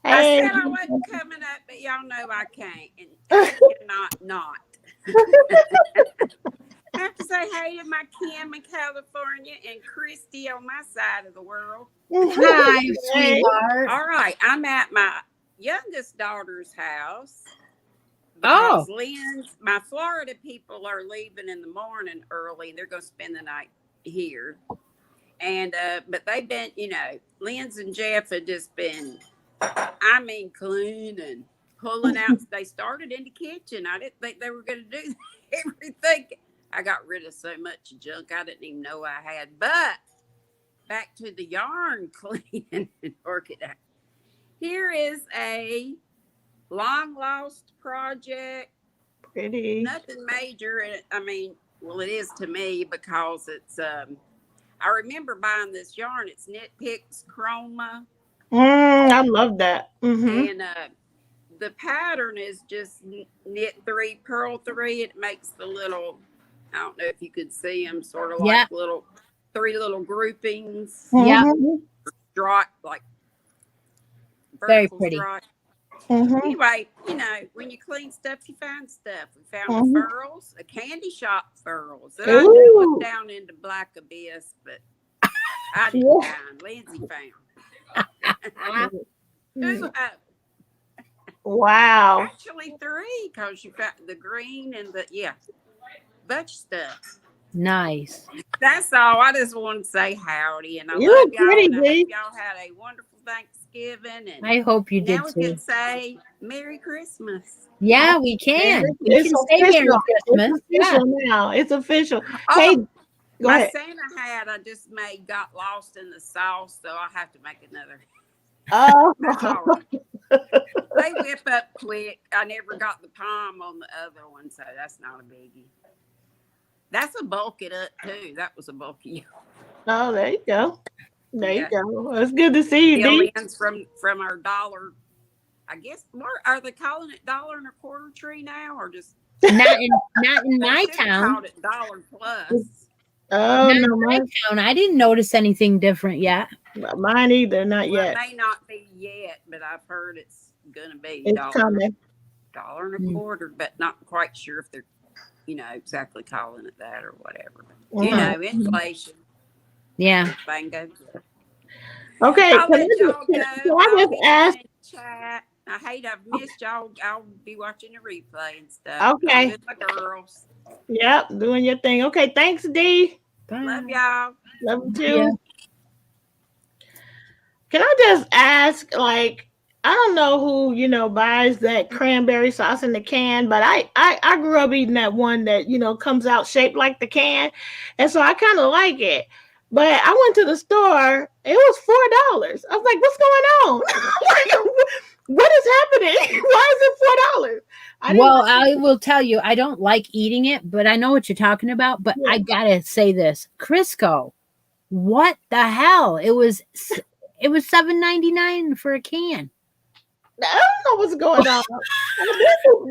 Hey. said I wasn't coming up, but y'all know I can't. And I cannot not. I have to say hey to my Kim in California and Christy on my side of the world. hi, Hey. sweetheart. All right, I'm at my youngest daughter's house Oh, because my Florida people are leaving in the morning early. They're going to spend the night here. And, but they've been, Lynn's and Jeff had just been, cleaning, pulling out. They started in the kitchen. I didn't think they were going to do everything. I got rid of so much junk I didn't even know I had. But back to the yarn cleaning and working out. Here is a long lost project. Pretty. Nothing major. Well, it is to me because it's. I remember buying this yarn. It's Knit Picks Chroma. I love that. And the pattern is just knit 3, purl 3. It makes the little, I don't know if you could see them, sort of like little 3 little groupings. yeah, Like very vertical pretty. stripe. Mm-hmm. Anyway, when you clean stuff, you find stuff. We found furls, a candy shop furls that I knew was down into Black Abyss, but I didn't find. Lindsay found. Wow. Actually 3, because you found the green and bunch stuff. Nice. That's all. I just want to say howdy, and I You love look y'all, pretty, and I D. hope y'all had a wonderful Thanksgiving. And I hope you did now we too. can say Merry Christmas. Yeah, we can. We It's can say Merry official. Christmas. It's official now. It's official. Oh, Hey, go my ahead. Santa hat I just made got lost in the sauce, so I'll have to make another. Oh, That's all right. They whip up quick. I never got the palm on the other one, so that's not a biggie. That's a bulk it up too. That was a bulky. oh, there you go. There you go. Well, it's good to see you, D. Aliens from our dollar. I guess are they calling it $1.25 tree now, or just Not in my town. Called it $1 plus. Oh, Not no, in my town. I didn't notice anything different yet. mine either. Not Well, yet. it may not be yet, but I've heard it's gonna be It's coming. $1.25, but not quite sure if they're exactly calling it that or whatever. But, inflation. Yeah. Bingo. Okay. I'll let y'all go. Can I I'll just be ask? in chat. I hate I've missed y'all. I'll be watching the replay and stuff. Okay. I'm with my girls. Yep, doing your thing. Okay, thanks, D. Bye. Love y'all. Love you too. Yeah. Can I just ask, like, I don't know who, buys that cranberry sauce in the can, but I grew up eating that one that, comes out shaped like the can. And so I kind of like it. But I went to the store, it was $4. I was like, what's going on? What is happening? Why is it $4? Well, I will tell you, I don't like eating it, but I know what you're talking about. But I gotta say this, Crisco, what the hell? It was $7.99 for a can. I don't know what's going on.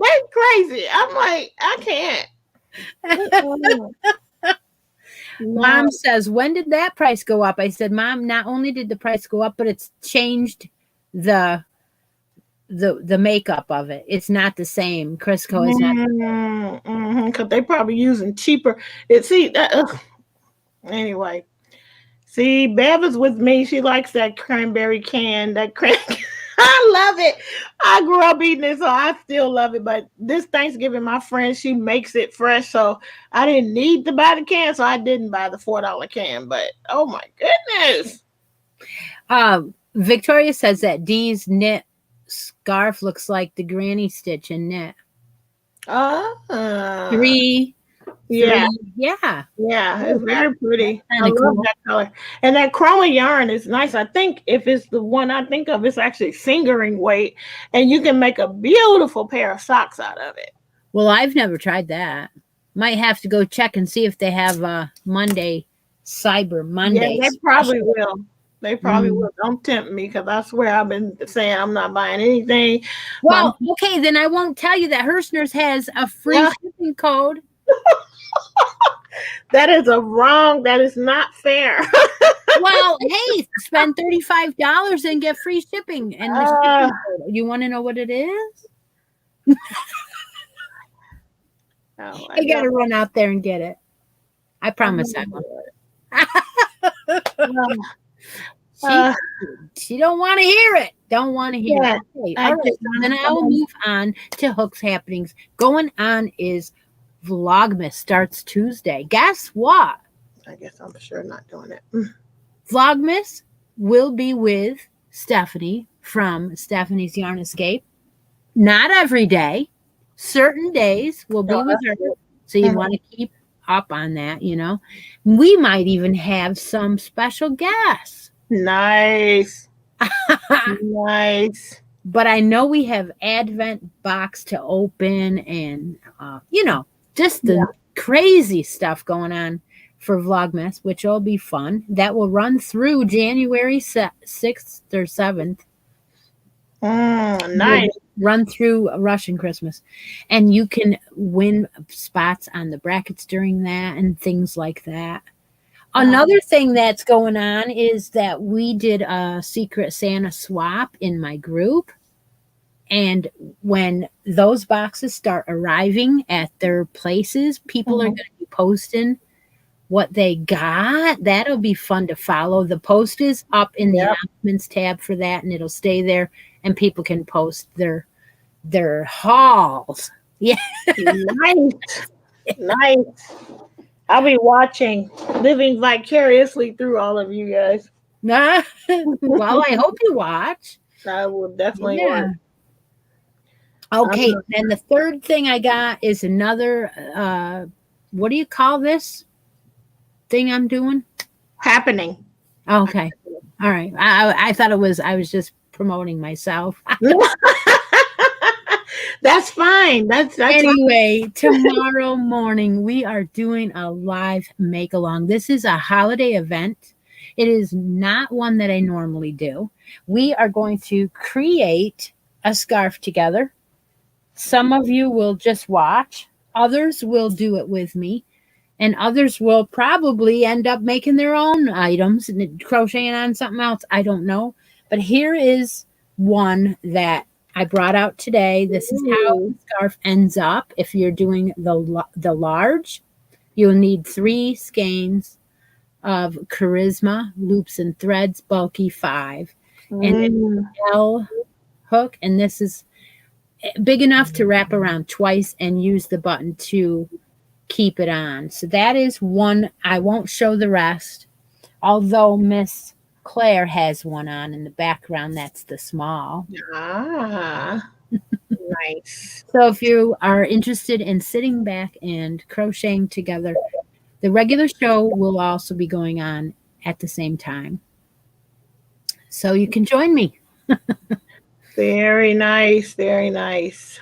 That's crazy. I'm like, I can't. Mom says, when did that price go up? I said, Mom, not only did the price go up, but it's changed the makeup of it. It's not the same. Crisco is not. Because they probably using cheaper. Anyway. See, Bev is with me. She likes that cranberry can. I love it. I grew up eating it, so I still love it. But this Thanksgiving, my friend, she makes it fresh, so I didn't need to buy the can, so I didn't buy the $4 can. But oh my goodness. Victoria says that Dee's knit scarf looks like the granny stitch in knit. Three. Yeah. Yeah. Yeah, it's very pretty. I Kinda love cool. that color. And that chroma yarn is nice. I think if it's the one I think of, it's actually fingering weight, and you can make a beautiful pair of socks out of it. Well, I've never tried that. Might have to go check and see if they have Cyber Monday. Yeah, they probably will. They probably Mm. will. Don't tempt me because I swear I've been saying I'm not buying anything. Well, okay, then I won't tell you that Hirschner's has a free shipping code. That is that is not fair. Well, hey, spend $35 and get free shipping. And the shipping code, you want to know what it is? I got to run out there and get it. I promise I will. She don't want to hear it. Don't want to hear it. Okay, all right. Then I will move on to Hooks Happenings. Going on is Vlogmas starts Tuesday. Guess what? I guess I'm sure not doing it. Vlogmas will be with Stephanie from Stephanie's Yarn Escape. Not every day. Certain days will be with her. So you want to keep up on that, you know. We might even have some special guests. Nice. Nice. But I know we have Advent box to open and, you know, just the crazy stuff going on for Vlogmas, which will be fun. That will run through January 6th or 7th. Nice. Run through Russian Christmas. And you can win spots on the brackets during that and things like that. Another thing that's going on is that we did a Secret Santa swap in my group. And when those boxes start arriving at their places, people are going to be posting what they got. That'll be fun to follow. The post is up in the announcements tab for that, and it'll stay there, and people can post their hauls. Yeah. Nice. I'll be watching, living vicariously through all of you guys. Well, I hope you watch. I will definitely watch. Okay, and the third thing I got is another, what do you call this thing I'm doing? Happening. Okay. All right. I thought I was just promoting myself. That's fine. That's anyway, tomorrow morning we are doing a live make along. This is a holiday event. It is not one that I normally do. We are going to create a scarf together. Some of you will just watch. Others will do it with me. And others will probably end up making their own items and crocheting on something else. I don't know. But here is one that I brought out today. This is how the scarf ends up. If you're doing the large, you'll need 3 skeins of Charisma loops and threads, bulky 5. And an L hook. And this is big enough to wrap around twice and use the button to keep it on. So that is one. I won't show the rest, although Miss Claire has one on in the background. That's the small. Nice. So if you are interested in sitting back and crocheting together, the regular show will also be going on at the same time. So you can join me. Very nice. Very nice.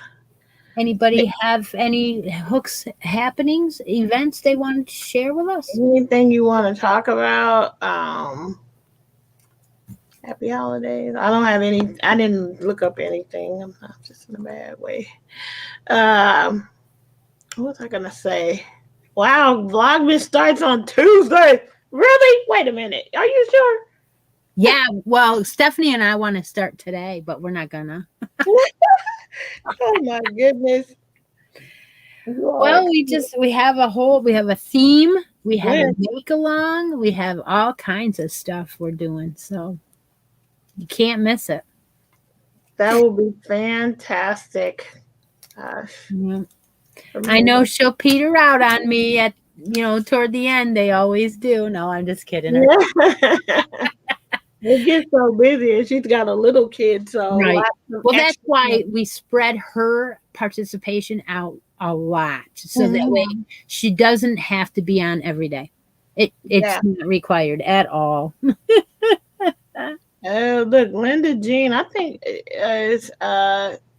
Anybody have any Hooks happenings, events they want to share with us? Anything you want to talk about? Happy holidays. I don't have any. I didn't look up anything. I'm just in a bad way. What was I gonna say? Wow, Vlogmas starts on Tuesday. Really? Wait a minute. Are you sure? Yeah. Well, Stephanie and I want to start today, but we're not gonna. Oh my goodness. Well, we have a theme. We have a make along. We have all kinds of stuff we're doing. So you can't miss it. That will be fantastic. Gosh. Yeah. I know she'll peter out on me at toward the end. They always do. No, I'm just kidding her. Yeah. It gets so busy, and she's got a little kid, so Right. lots of Well, that's extra why time. we spread her participation out a lot, so that way Mhm. she doesn't have to be on every day. It's Yeah. not required at all. Look, Linda Jean, I think is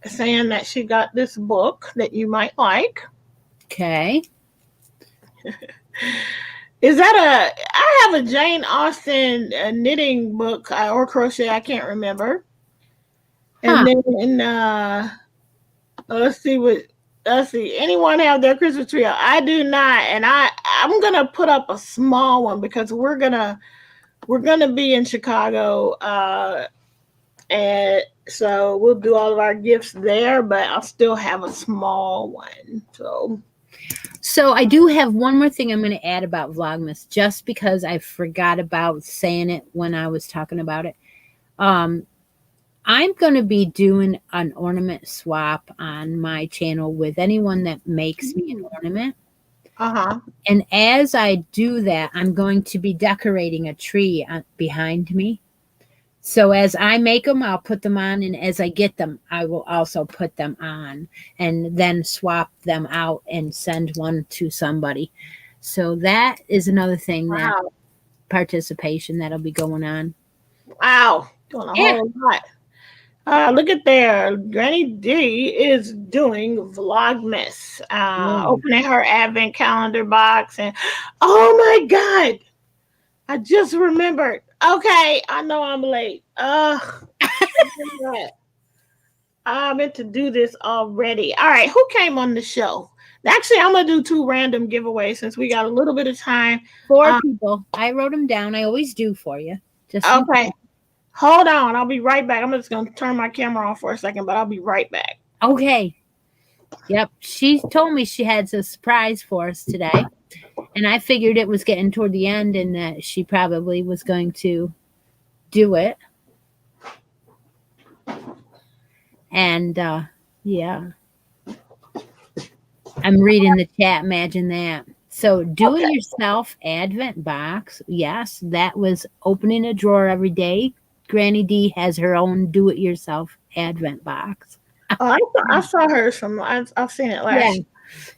saying that she got this book that you might like. Okay. Is that I have a Jane Austen knitting book or crochet, I can't remember. Huh. And then let's see what let's see. Anyone have their Christmas tree up? I do not, and I'm gonna put up a small one because we're gonna be in Chicago, and so we'll do all of our gifts there. But I'll still have a small one. So I do have one more thing I'm going to add about Vlogmas, just because I forgot about saying it when I was talking about it. I'm going to be doing an ornament swap on my channel with anyone that makes me an ornament. And as I do that, I'm going to be decorating a tree behind me. So as I make them, I'll put them on, and as I get them, I will also put them on and then swap them out and send one to somebody. So that is another thing, that Wow. participation that'll be going on. Wow, doing a whole lot. Look at there. Granny D is doing Vlogmas, opening her advent calendar box. And oh my God, I just remembered. Okay, I know I'm late. I meant to do this already. All right, who came on the show? Actually, I'm going to do 2 random giveaways since we got a little bit of time. 4 people. I wrote them down. I always do for you. Okay. Hold on. I'll be right back. I'm just going to turn my camera on for a second, but I'll be right back. Okay. Yep. She told me she had a surprise for us today. And I figured it was getting toward the end and that she probably was going to do it. And, yeah. I'm reading the chat. Imagine that. So, do-it-yourself Advent box. Yes, that was opening a drawer every day. Granny D has her own do-it-yourself Advent box. I saw her from. I've seen it last. Yeah.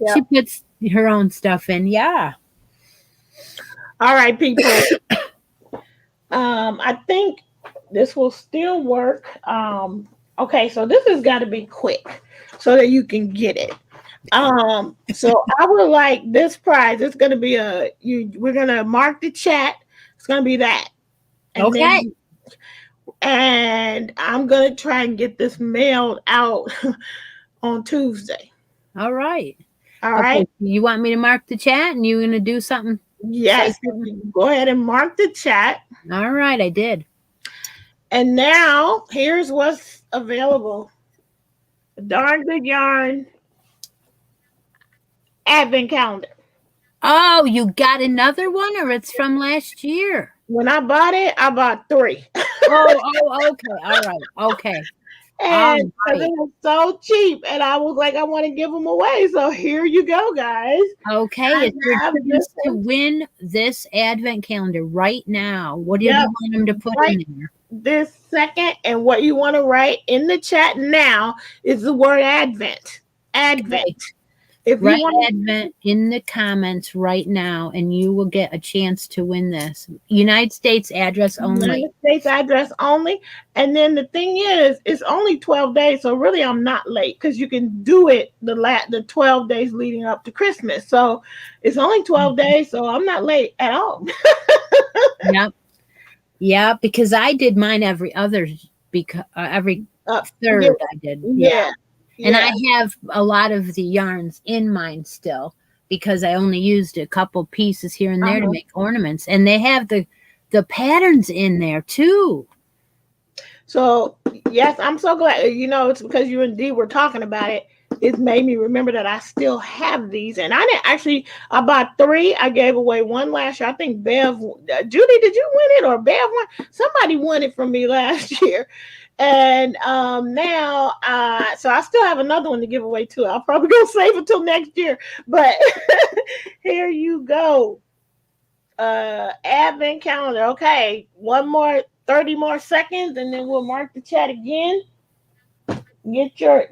Yep. She puts her own stuff in. Yeah. All right, people. I think this will still work. Okay, so this has got to be quick so that you can get it. So I would like this prize. It's gonna be we're gonna mark the chat. It's gonna be that. And okay. And I'm gonna try and get this mailed out on Tuesday. All right. All right. You want me to mark the chat and you're gonna do something? Yes. Go ahead and mark the chat. All right, I did. And now here's what's available. Darn Good Yarn Advent calendar. Oh, you got another one, or it's from last year? When I bought it, I bought 3. Oh, okay. All right. Okay. And it was so cheap, and I was like, I want to give them away. So here you go, guys. Okay, it's your chance to win this Advent calendar right now. What do you want them to put in there? This second, and what you want to write in the chat now is the word Advent. Advent. Okay. If write Advent in the comments right now, and you will get a chance to win this. United States address only. United States address only. And then the thing is, it's only 12 days, so really I'm not late because you can do it the 12 days leading up to Christmas. So it's only 12 days, so I'm not late at all. Yep. Yeah, because I did mine every other, because every third I did. Yeah. And I have a lot of the yarns in mine still because I only used a couple pieces here and there to make ornaments. And they have the patterns in there too. So, yes, I'm so glad. It's because you and Dee were talking about it. It made me remember that I still have these. And I bought 3. I gave away 1 last year. I think Bev, Judy, did you win it or Bev won? Somebody won it from me last year. And now, so I still have another one to give away too. I'll probably go save it till next year. But here you go. Advent calendar. Okay, one more 30 more seconds, and then we'll mark the chat again. Get your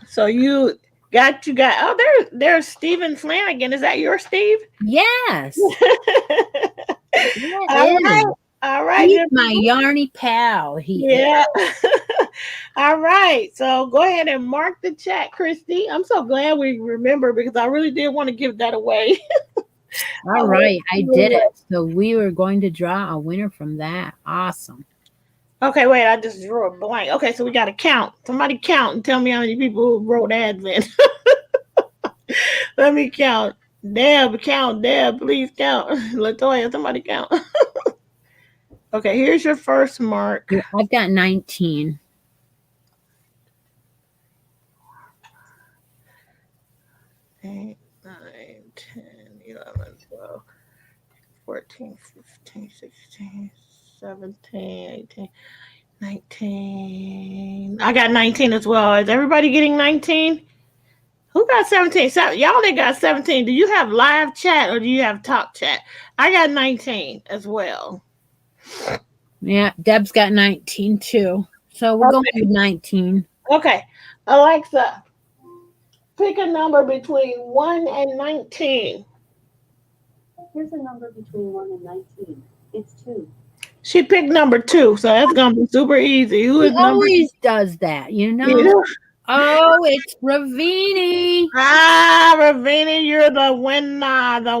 so you got oh there's Stephen Flanagan. Is that your Steve? Yes. All right. All right. He's my yarny pal. Yeah. All right. So go ahead and mark the chat, Christy. I'm so glad we remember because I really did want to give that away. All right. I did it. So we were going to draw a winner from that. Awesome. Okay, wait, I just drew a blank. Okay, so we got to count. Somebody count and tell me how many people wrote Advent. Let me count. Deb, count. Deb, please count. Latoya, somebody count. Okay, here's your first mark. I've got 19. 8, 9, 10, 11, 12, 14, 15, 16, 17, 18, 19. I got 19 as well. Is everybody getting 19? Who got 17? Y'all that got 17, do you have live chat or do you have talk chat? I got 19 as well. Yeah, Deb's got 19 too. So we're going with 19. Okay. Alexa, pick a number between 1 and 19. Here's a number between 1 and 19. It's 2. She picked number 2, so that's going to be super easy. Who is He number always does that, you know? Yeah. Oh, it's Ravini. Ravina, you're the winner. The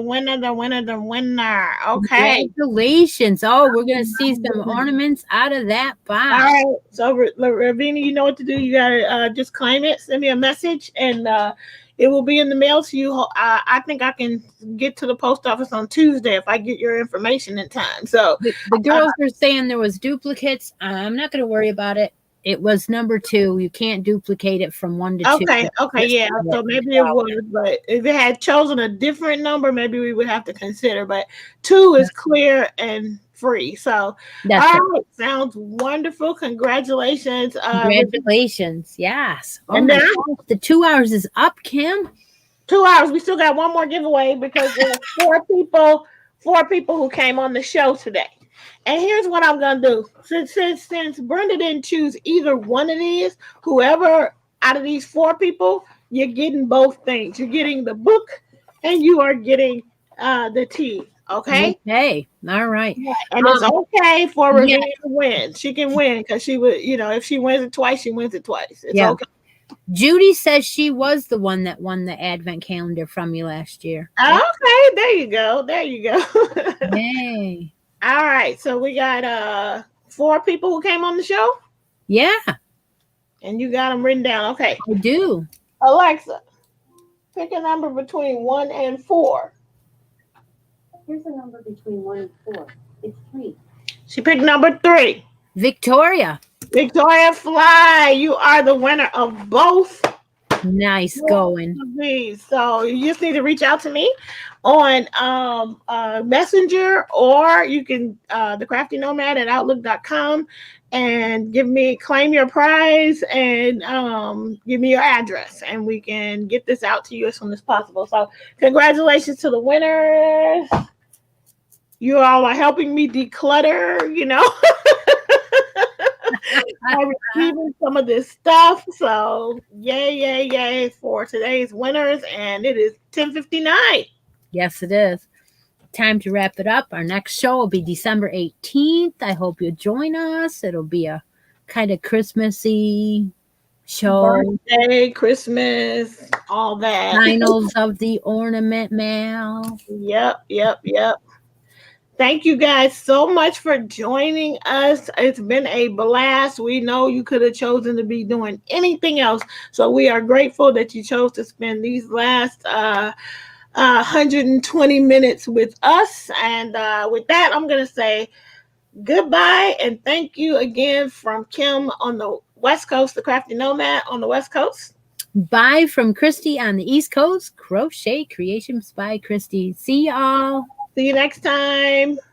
winner. Okay. Congratulations. Oh, we're going to see some ornaments out of that box. All right. So, Ravina, you know what to do. You got to just claim it. Send me a message, and it will be in the mail to you. I think I can get to the post office on Tuesday if I get your information in time. So, the girls are saying there was duplicates. I'm not going to worry about it. It was number 2. You can't duplicate it from 1 to 2. Okay, yeah. So maybe it was, but if it had chosen a different number, maybe we would have to consider. But 2 is clear and free. So That's all right, sounds wonderful. Congratulations. Congratulations. Yes. Oh and my now gosh, the 2 hours is up, Kim. 2 hours. We still got one more giveaway because there are 4 people who came on the show today. And here's what I'm gonna do. Since Brenda didn't choose either one of these, whoever out of these 4 people, you're getting both things. You're getting the book and you are getting the tea. Okay. Okay. All right. And it's okay for Ravina to win. She can win because she would, if she wins it twice, she wins it twice. It's okay. Judy says she was the one that won the advent calendar from you last year. Okay, there you go. Yay. All right, so we got 4 people who came on the show. Yeah. And you got them written down. Okay. I do. Alexa, pick a number between 1 and 4. Here's a number between 1 and 4. It's 3. She picked number 3. Victoria Fly, you are the winner of both. Nice going. So you just need to reach out to me on Messenger, or you can thecraftynomad@outlook.com and claim your prize and give me your address, and we can get this out to you as soon as possible. So congratulations to the winners. You all are helping me declutter, I'm receiving some of this stuff. So yay for today's winners. And it is 10:59. Yes, it is. Time to wrap it up. Our next show will be December 18th. I hope you'll join us. It'll be a kind of Christmassy show. Birthday, Christmas, all that. Finals of the ornament mail. Yep. Thank you guys so much for joining us. It's been a blast. We know you could have chosen to be doing anything else. So we are grateful that you chose to spend these last 120 minutes with us. And with that, I'm going to say goodbye and thank you again from Kim on the West Coast, the Crafty Nomad on the West Coast. Bye from Christy on the East Coast. Crochet Creations by Christy. See y'all. See you next time.